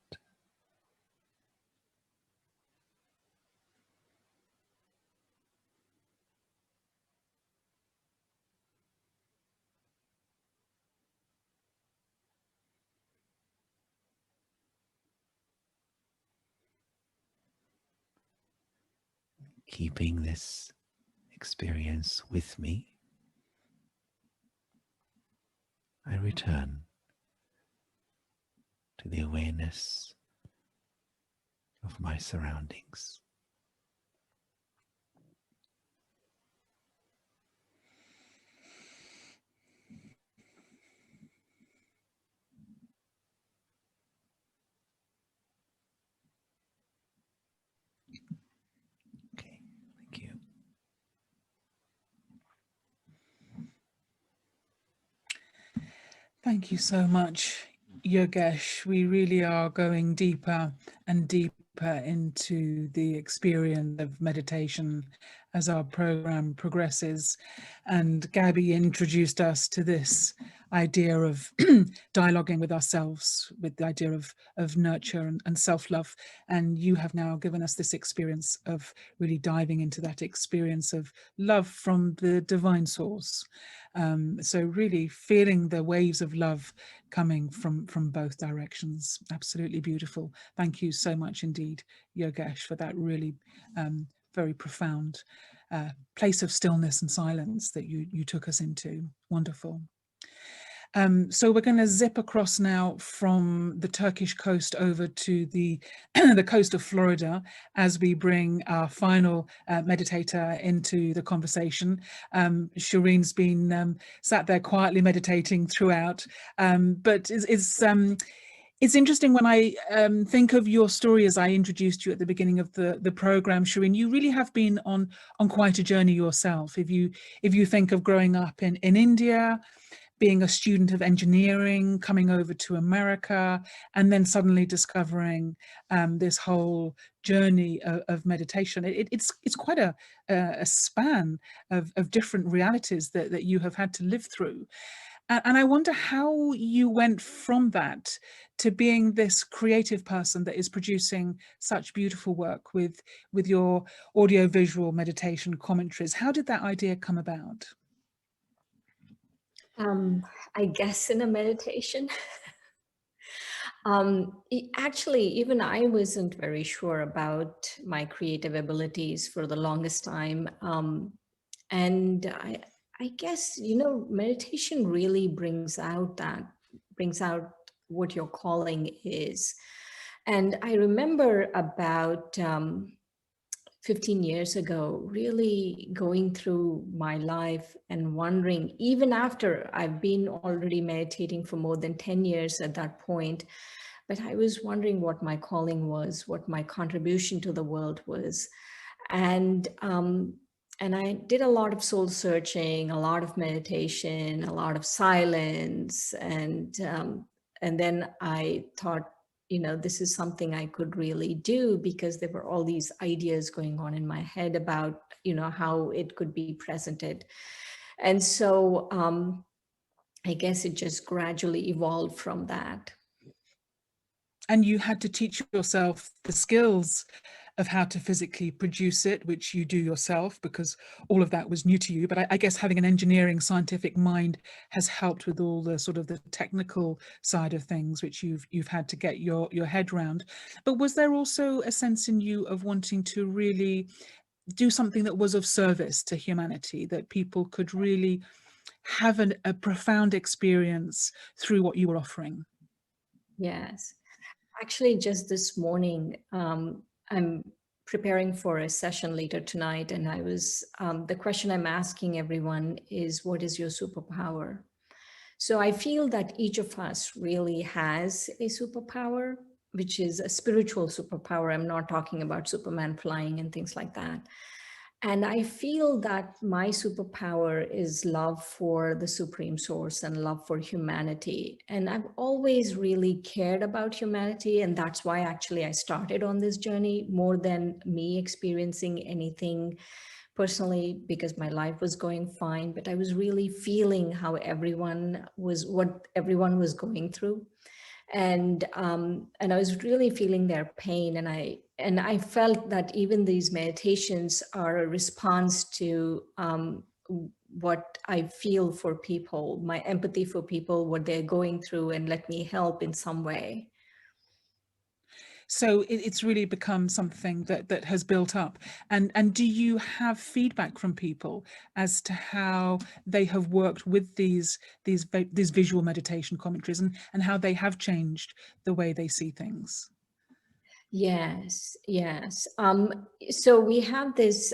Keeping this experience with me, I return to the awareness of my surroundings. Okay, thank you. Thank you so much, Yogesh. We really are going deeper and deeper into the experience of meditation as our program progresses. And Gabby introduced us to this idea of dialoguing with ourselves, with the idea of nurture and self-love. And you have now given us this experience of really diving into that experience of love from the divine source. So really feeling the waves of love coming from both directions. Absolutely beautiful. Thank you so much indeed, Yogesh, for that really very profound place of stillness and silence that you took us into. Wonderful. So we're going to zip across now from the Turkish coast over to the the coast of Florida as we bring our final meditator into the conversation. Shireen's been sat there quietly meditating throughout, but it's interesting when I think of your story as I introduced you at the beginning of the program, Shireen. You really have been on quite a journey yourself. If you think of growing up in India, being a student of engineering, coming over to America, and then suddenly discovering this whole journey of meditation. It's quite a span of different realities that you have had to live through. And I wonder how you went from that to being this creative person that is producing such beautiful work with your audio-visual meditation commentaries. How did that idea come about? I guess in a meditation. Actually, even I wasn't very sure about my creative abilities for the longest time. And I guess, meditation really brings out what your calling is. And I remember about 15 years ago, really going through my life and wondering, even after I've been already meditating for more than 10 years at that point, but I was wondering what my calling was, what my contribution to the world was. And I did a lot of soul searching, a lot of meditation, a lot of silence. And then I thought, this is something I could really do, because there were all these ideas going on in my head about, how it could be presented. And so I guess it just gradually evolved from that. And you had to teach yourself the skills of how to physically produce it, which you do yourself, because all of that was new to you. But I guess having an engineering scientific mind has helped with all the sort of the technical side of things, which you've had to get your head round. But was there also a sense in you of wanting to really do something that was of service to humanity, that people could really have a profound experience through what you were offering? Yes. Actually, just this morning, I'm preparing for a session later tonight, and I was, the question I'm asking everyone is, what is your superpower? So I feel that each of us really has a superpower, which is a spiritual superpower. I'm not talking about Superman flying and things like that. And I feel that my superpower is love for the Supreme Source and love for humanity. And I've always really cared about humanity. And that's why actually I started on this journey, more than me experiencing anything personally, because my life was going fine. But I was really feeling how what everyone was going through. And I was really feeling their pain, and I felt that even these meditations are a response to what I feel for people, my empathy for people, what they're going through, and let me help in some way. So it's really become something that has built up. And do you have feedback from people as to how they have worked with these visual meditation commentaries, and how they have changed the way they see things? Yes. So we have this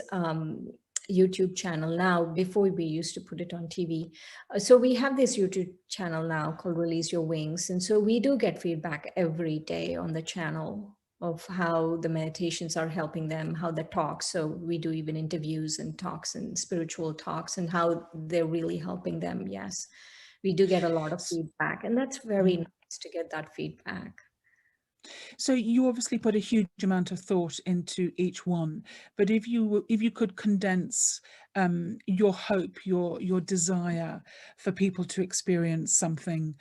YouTube channel now. Before we used to put it on TV. So we have this YouTube channel now called Release Your Wings. And so we do get feedback every day on the channel of how the meditations are helping them, how the talks. So we do even interviews and talks and spiritual talks, and how they're really helping them. Yes, we do get a lot of feedback, and that's very nice to get that feedback. So you obviously put a huge amount of thought into each one, but if you could condense your hope, your desire for people to experience something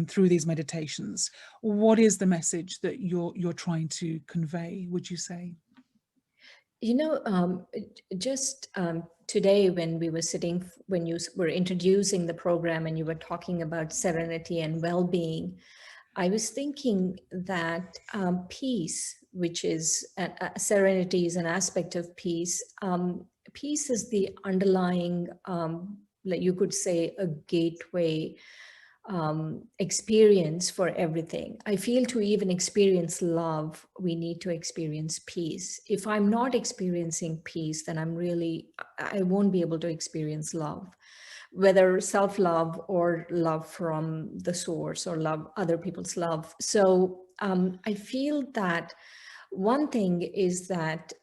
through these meditations, what is the message that you're trying to convey, would you say? Just today, when we were sitting, when you were introducing the program and you were talking about serenity and well-being, I was thinking that peace, which is serenity, is an aspect of peace. Peace is the underlying, like you could say, a gateway experience for everything. I feel to even experience love, we need to experience peace. If I'm not experiencing peace, then I won't be able to experience love, whether self-love or love from the source or love other people's love. So I feel that one thing is that,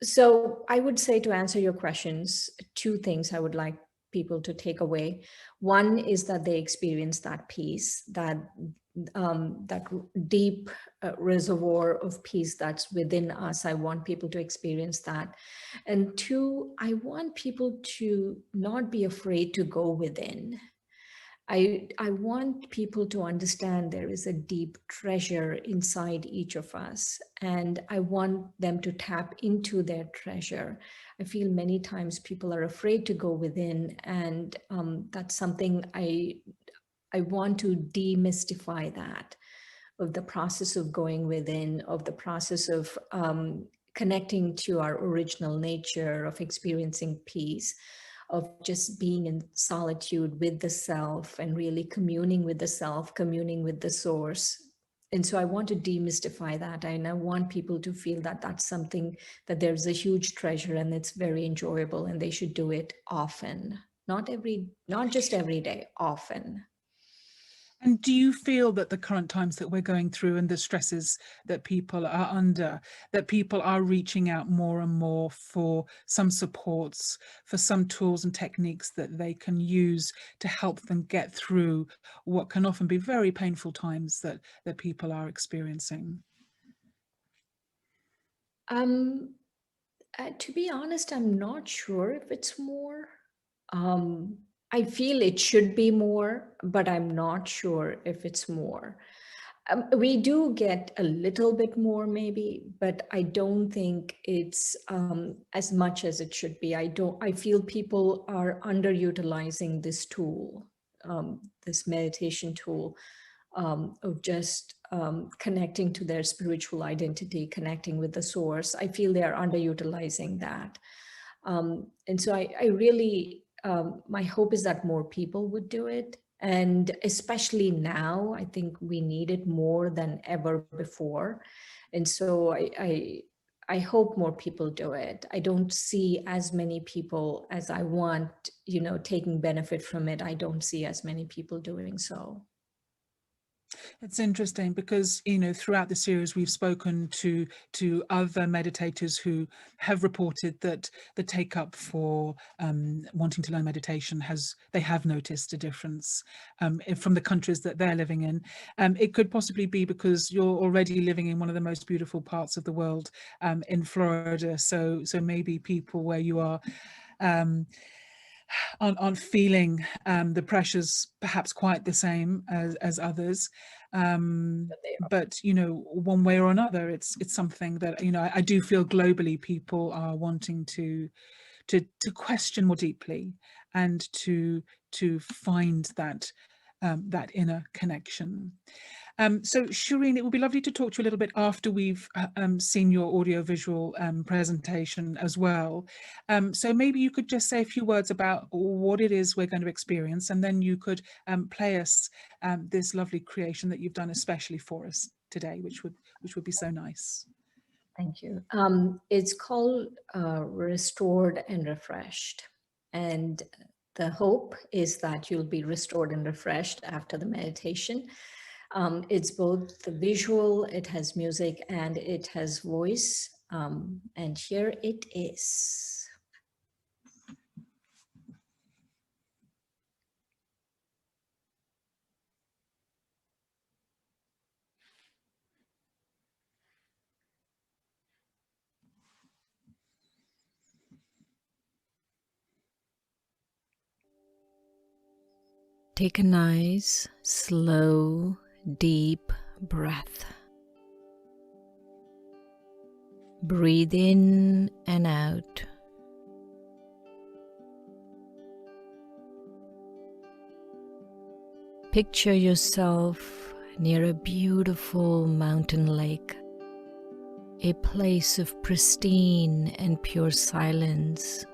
so I would say, to answer your questions, two things I would like people to take away. One is that they experience that peace, that deep reservoir of peace that's within us. I want people to experience that. And two, I want people to not be afraid to go within. I want people to understand there is a deep treasure inside each of us, and I want them to tap into their treasure. I feel many times people are afraid to go within, and that's something I want to demystify that, of the process of going within, of the process of connecting to our original nature, of experiencing peace, of just being in solitude with the self and really communing with the self, communing with the source. so I want to demystify that, and I want people to feel that that's something that there's a huge treasure and it's very enjoyable, and they should do it often, not just every day, often. And do you feel that the current times that we're going through and the stresses that people are under, that people are reaching out more and more for some supports, for some tools and techniques that they can use to help them get through what can often be very painful times that people are experiencing? To be honest, I'm not sure if it's more. I feel it should be more, but I'm not sure if it's more. We do get a little bit more maybe, but I don't think it's as much as it should be. I feel people are underutilizing this tool, this meditation tool, of just connecting to their spiritual identity, connecting with the source. I feel they are underutilizing that. And so I really, my hope is that more people would do it. And especially now, I think we need it more than ever before. And so I hope more people do it. I don't see as many people as I want, taking benefit from it. I don't see as many people doing so. It's interesting because, throughout the series, we've spoken to other meditators who have reported that the take up for wanting to learn meditation they have noticed a difference from the countries that they're living in. It could possibly be because you're already living in one of the most beautiful parts of the world, in Florida. So maybe people where you are aren't feeling the pressures perhaps quite the same as others, but one way or another, it's something that I do feel globally people are wanting to question more deeply and to find that inner connection. So Shireen, it would be lovely to talk to you a little bit after we've seen your audio-visual presentation as well. So maybe you could just say a few words about what it is we're going to experience, and then you could play us this lovely creation that you've done especially for us today, which would be so nice. Thank you. It's called Restored and Refreshed. And the hope is that you'll be restored and refreshed after the meditation. It's both the visual, it has music, and it has voice. And here it is. Take a nice, slow, deep breath. Breathe in and out. Picture yourself near a beautiful mountain lake, a place of pristine and pure silence,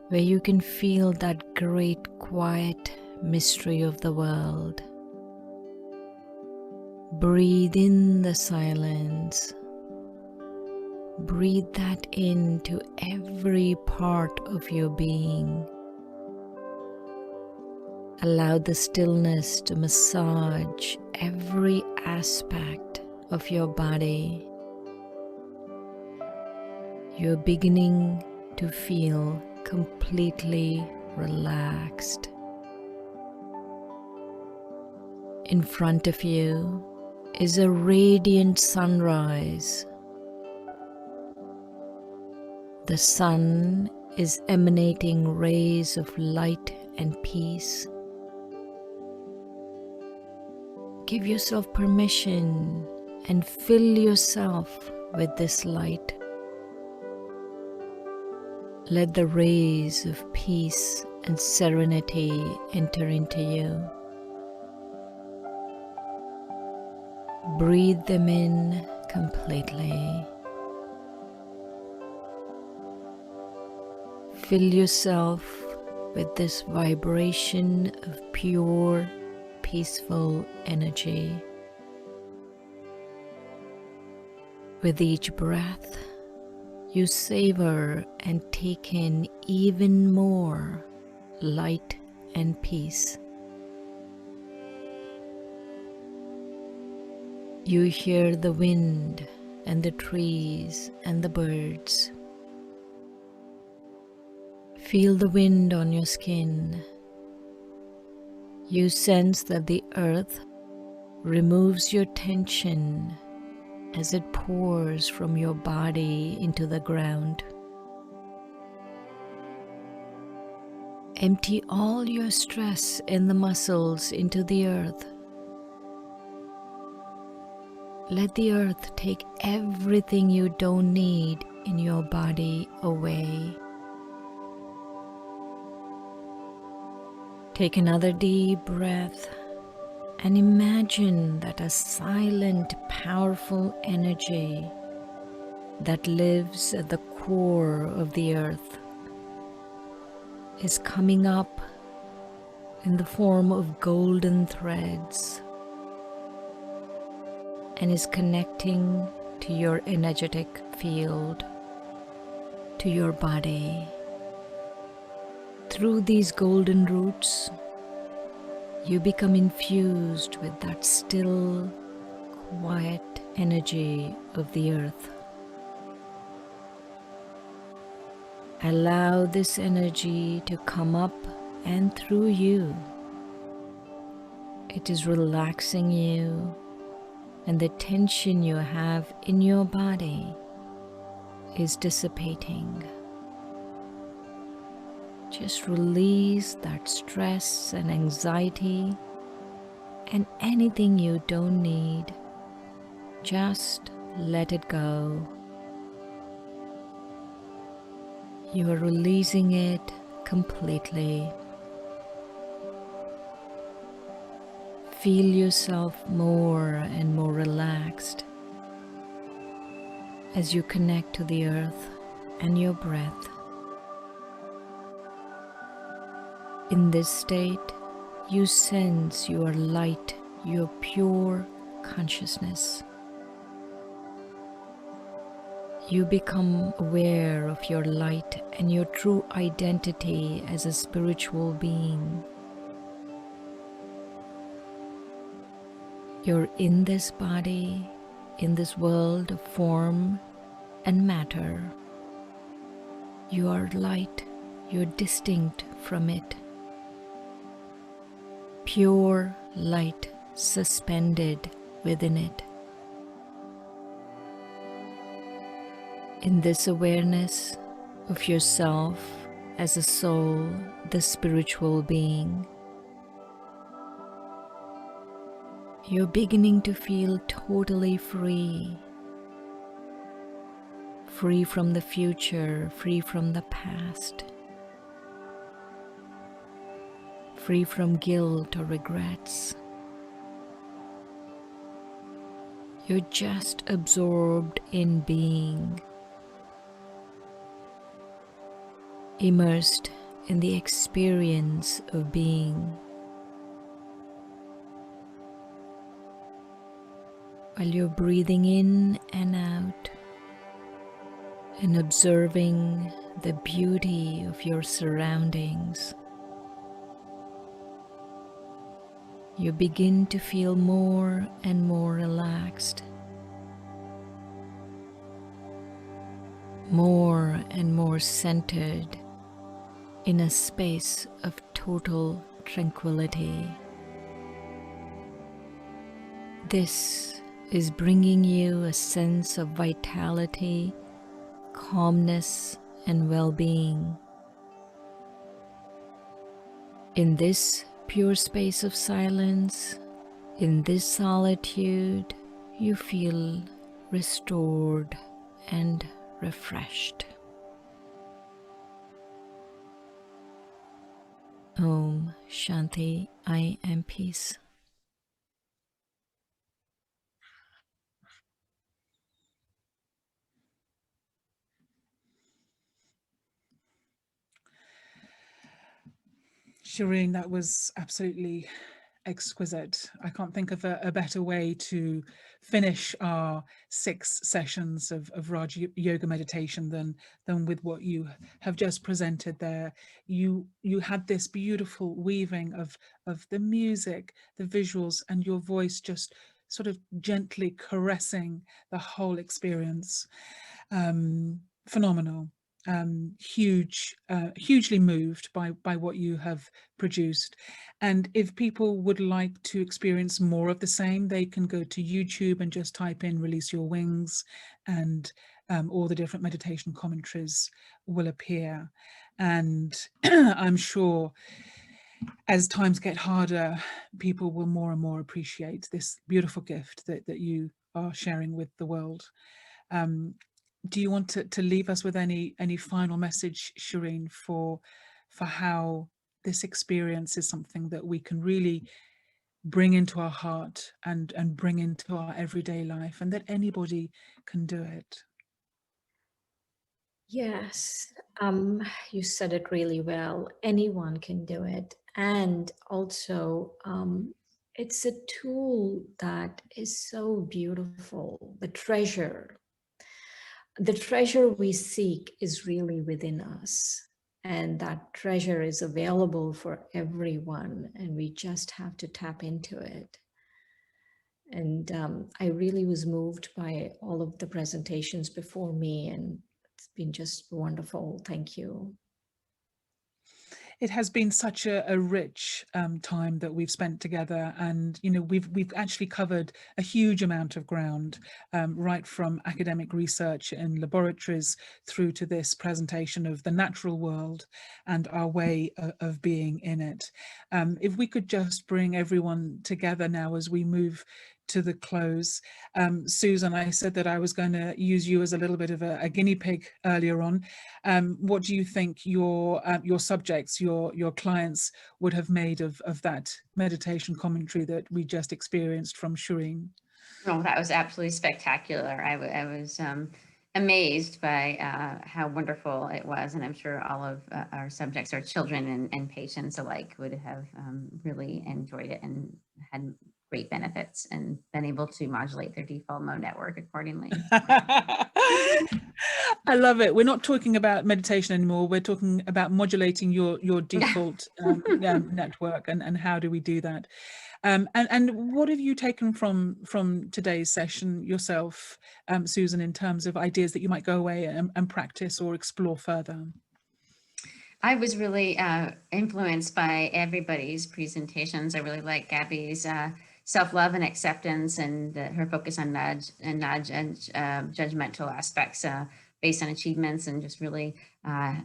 where you can feel that great quiet mystery of the world. Breathe in the silence. Breathe that into every part of your being. Allow the stillness to massage every aspect of your body. You're beginning to feel completely relaxed. In front of you is a radiant sunrise. The sun is emanating rays of light and peace. Give yourself permission and fill yourself with this light. Let the rays of peace and serenity enter into you. Breathe them in completely. Fill yourself with this vibration of pure, peaceful energy. With each breath, you savor and take in even more light and peace. You hear the wind and the trees and the birds. Feel the wind on your skin. You sense that the earth removes your tension as it pours from your body into the ground. Empty all your stress in the muscles into the earth. Let the earth take everything you don't need in your body away. Take another deep breath and imagine that a silent, powerful energy that lives at the core of the earth is coming up in the form of golden threads and is connecting to your energetic field, to your body. Through these golden roots, you become infused with that still, quiet energy of the earth. Allow this energy to come up and through you. It is relaxing you, and the tension you have in your body is dissipating. Just release that stress and anxiety and anything you don't need. Just let it go. You are releasing it completely. Feel yourself more and more relaxed as you connect to the earth and your breath. In this state, you sense your light, your pure consciousness. You become aware of your light and your true identity as a spiritual being. You're in this body, in this world of form and matter. You are light, you're distinct from it. Pure light suspended within it. In this awareness of yourself as a soul, the spiritual being, you're beginning to feel totally free. Free from the future, free from the past. Free from guilt or regrets. You're just absorbed in being, immersed in the experience of being. While you're breathing in and out and observing the beauty of your surroundings, you begin to feel more and more relaxed, more and more centered in a space of total tranquility. This is bringing you a sense of vitality, calmness, and well-being. In this pure space of silence, in this solitude, you feel restored and refreshed. Om Shanti, I am peace. Shireen, that was absolutely exquisite. I can't think of a better way to finish our 6 sessions of Raj Yoga meditation than with what you have just presented there. You had this beautiful weaving of the music, the visuals, and your voice just sort of gently caressing the whole experience. Phenomenal. Hugely moved by what you have produced. And if people would like to experience more of the same, they can go to YouTube and just type in Release Your Wings, and all the different meditation commentaries will appear. And I'm sure as times get harder, people will more and more appreciate this beautiful gift that you are sharing with the world. Do you want to leave us with any final message, Shireen, for how this experience is something that we can really bring into our heart and bring into our everyday life, and that anybody can do it? Yes, you said it really well. Anyone can do it. And also, it's a tool that is so beautiful. The treasure we seek is really within us. And that treasure is available for everyone. And we just have to tap into it. And I really was moved by all of the presentations before me, and it's been just wonderful. Thank you. It has been such a rich time that we've spent together, and we've actually covered a huge amount of ground, right from academic research in laboratories through to this presentation of the natural world and our way of being in it. If we could just bring everyone together now as we move to the close. Susan, I said that I was going to use you as a little bit of a guinea pig earlier on. What do you think your subjects, your clients would have made of that meditation commentary that we just experienced from Shireen? Oh, that was absolutely spectacular. I was amazed by how wonderful it was, and I'm sure all of our subjects, our children and patients alike, would have really enjoyed it and had great benefits and been able to modulate their default mode network accordingly. I love it. We're not talking about meditation anymore. We're talking about modulating your default network, and how do we do that? And what have you taken from today's session yourself, Susan, in terms of ideas that you might go away and practice or explore further? I was really influenced by everybody's presentations. I really like Gabby's self-love and acceptance, and her focus on nudge and judgmental aspects based on achievements, and just really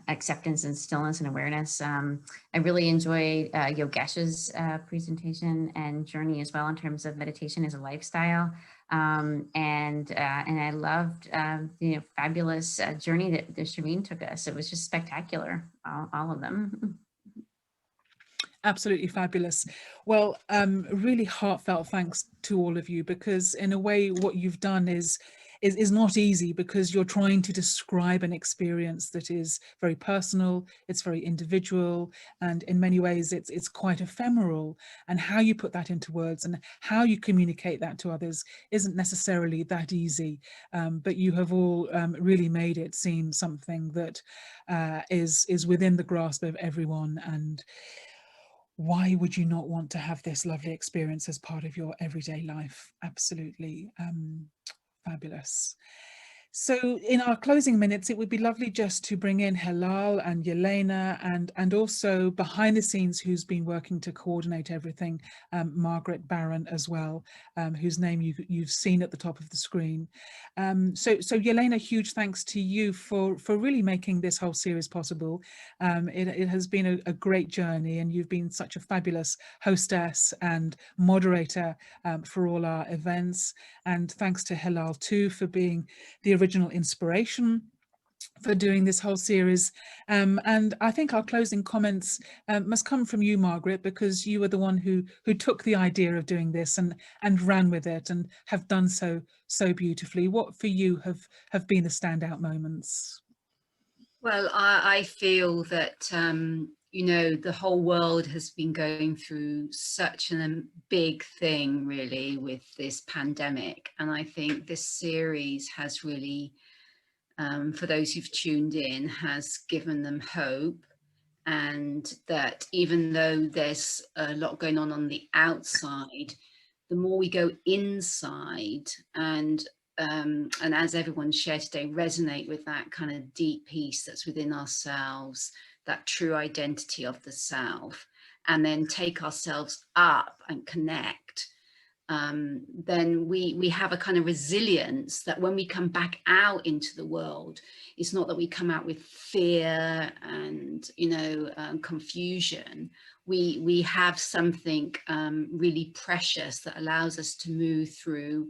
acceptance and stillness and awareness. I really enjoyed Yogesh's presentation and journey as well, in terms of meditation as a lifestyle. And I loved the fabulous journey that Shireen took us. It was just spectacular, all of them. Absolutely fabulous. Well, really heartfelt thanks to all of you, because in a way what you've done is not easy, because you're trying to describe an experience that is very personal, it's very individual, and in many ways it's quite ephemeral, and how you put that into words and how you communicate that to others isn't necessarily that easy. But you have all really made it seem something that is within the grasp of everyone. And why would you not want to have this lovely experience as part of your everyday life? Absolutely fabulous. So in our closing minutes, it would be lovely just to bring in Hilal and Yelena, and also behind the scenes who's been working to coordinate everything, Margaret Barron as well, whose name you've seen at the top of the screen. So Yelena, huge thanks to you for really making this whole series possible. It has been a great journey, and you've been such a fabulous hostess and moderator for all our events. And thanks to Hilal too for being the original inspiration for doing this whole series. And I think our closing comments must come from you, Margaret, because you were the one who took the idea of doing this and ran with it, and have done so beautifully. What for you have been the standout moments? Well, I feel that you know, the whole world has been going through such a big thing really with this pandemic. And I think this series has really, for those who've tuned in, has given them hope. And that even though there's a lot going on the outside, the more we go inside and as everyone shared today, resonate with that kind of deep peace that's within ourselves, that true identity of the self, and then take ourselves up and connect, then we have a kind of resilience that when we come back out into the world, it's not that we come out with fear and, you know, confusion. We have something really precious that allows us to move through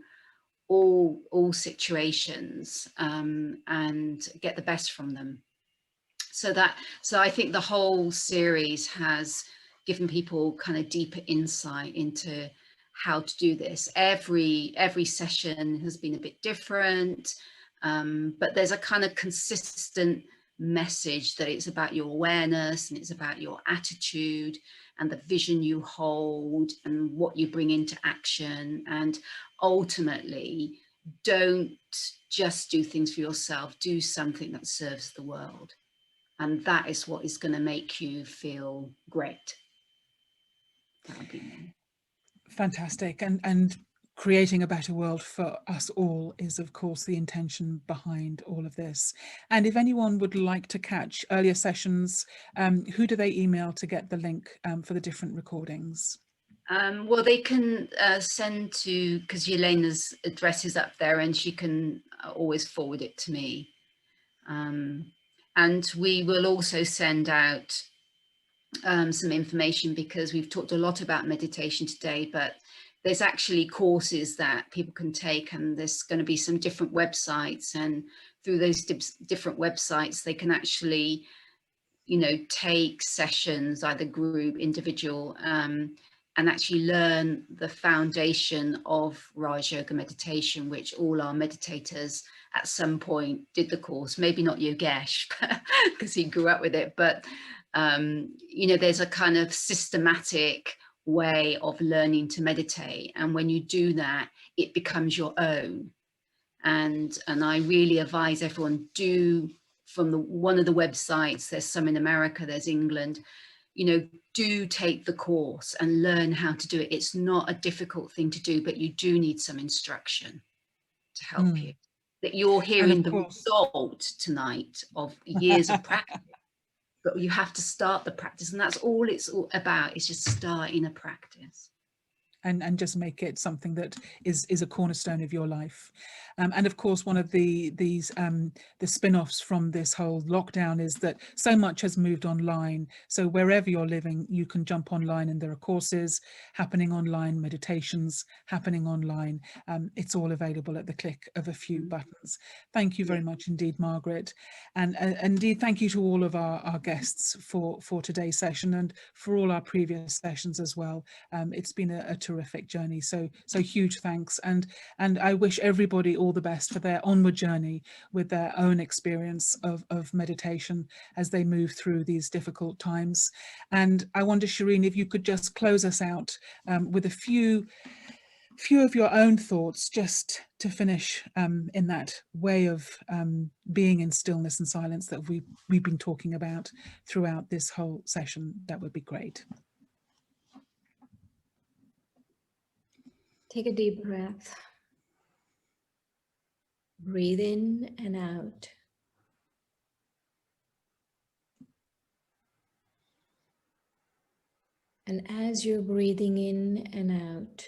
all situations and get the best from them. So I think the whole series has given people kind of deeper insight into how to do this. Every session has been a bit different, but there's a kind of consistent message that it's about your awareness and it's about your attitude and the vision you hold and what you bring into action. And ultimately, don't just do things for yourself, do something that serves the world. And that is what is going to make you feel great. That would be me. Fantastic. And creating a better world for us all is, of course, the intention behind all of this. And if anyone would like to catch earlier sessions, who do they email to get the link for the different recordings? Well, they can send to, because Yelena's address is up there and she can always forward it to me. And we will also send out some information, because we've talked a lot about meditation today, but there's actually courses that people can take, and there's going to be some different websites, and through those different websites they can actually, you know, take sessions, either group, individual, and actually learn the foundation of Raj Yoga meditation, which all our meditators at some point did the course. Maybe not Yogesh because he grew up with it, but you know, there's a kind of systematic way of learning to meditate, and when you do that, it becomes your own. And I really advise everyone, do from one of the websites, there's some in America, there's England, you know, do take the course and learn how to do it. It's not a difficult thing to do, but you do need some instruction to help you. That you're hearing the result tonight of years of practice, but you have to start the practice, and that's all it's all about, is just starting a practice. And just make it something that is a cornerstone of your life. And of course, one of the spin-offs from this whole lockdown is that so much has moved online. So wherever you're living, you can jump online and there are courses happening online, meditations happening online. It's all available at the click of a few buttons. Thank you very much indeed, Margaret. And indeed, thank you to all of our guests for today's session and for all our previous sessions as well. It's been a terrific journey, so huge thanks, and I wish everybody all the best for their onward journey with their own experience of meditation as they move through these difficult times. And I wonder, Shireen, if you could just close us out with a few of your own thoughts, just to finish in that way of being in stillness and silence that we've been talking about throughout this whole session. That would be great. Take a deep breath. Breathe in and out. And as you're breathing in and out,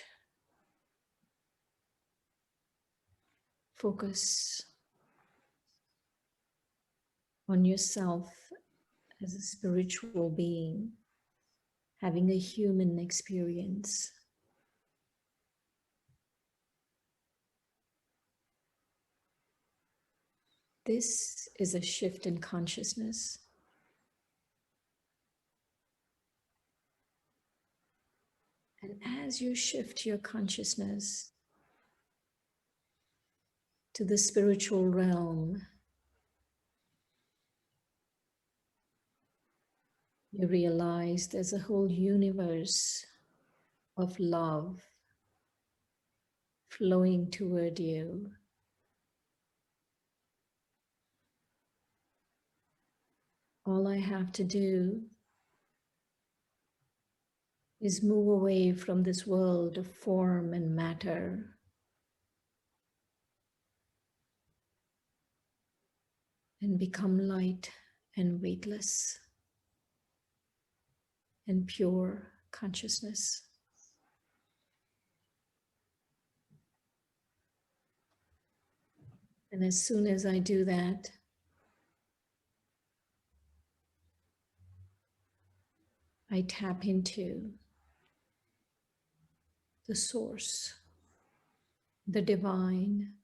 focus on yourself as a spiritual being, having a human experience. This is a shift in consciousness. And as you shift your consciousness to the spiritual realm, You realize there's a whole universe of love flowing toward you. All I have to do is move away from this world of form and matter and become light and weightless and pure consciousness. And as soon as I do that, I tap into the source, the divine,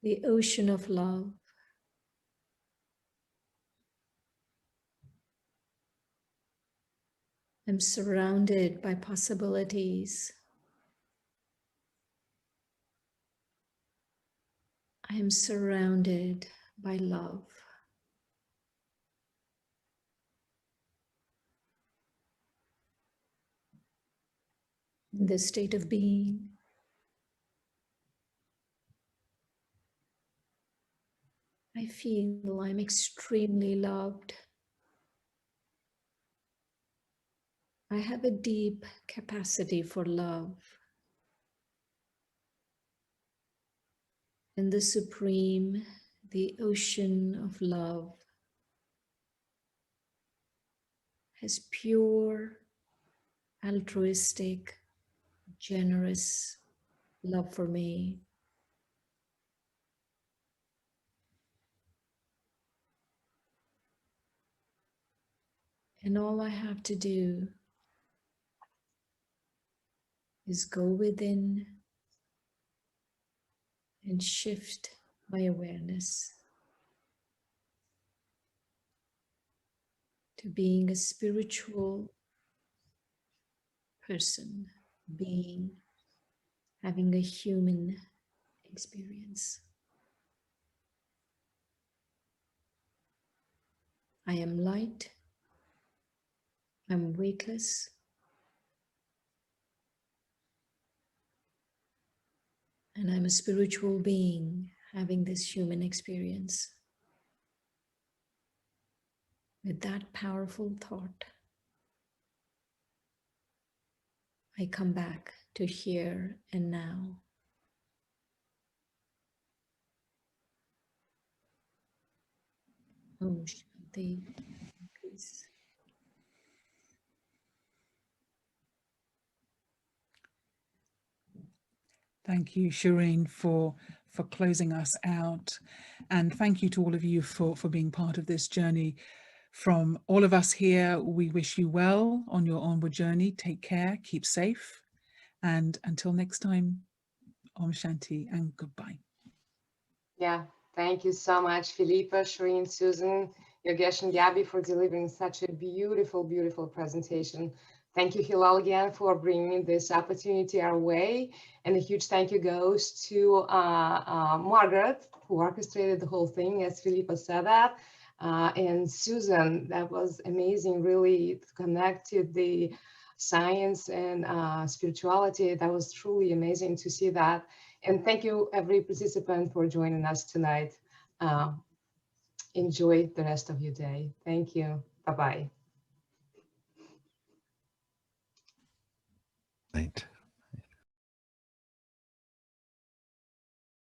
the ocean of love. I'm surrounded by possibilities. I am surrounded by love. In this state of being, I feel I'm extremely loved. I have a deep capacity for love. And the supreme, the ocean of love, has pure, altruistic, generous love for me. And all I have to do is go within and shift my awareness to being a spiritual person, being, having a human experience. I am light, I'm weightless, and I'm a spiritual being having this human experience. With that powerful thought, I come back to here and now. Om Shanti, peace. Thank you, Shireen, for closing us out. And thank you to all of you for being part of this journey. From all of us here, we wish you well on your onward journey. Take care, keep safe. And until next time, Om Shanti and goodbye. Yeah, thank you so much, Philippa, Shireen, Susan, Yogesh, and Gabby for delivering such a beautiful, beautiful presentation. Thank you, Hilal, again, for bringing this opportunity our way. And a huge thank you goes to Margaret, who orchestrated the whole thing, as Philippa said that. And Susan, that was amazing, really, to connect to the science and spirituality. That was truly amazing to see that. And thank you, every participant, for joining us tonight. Enjoy the rest of your day. Thank you. Bye-bye. Right.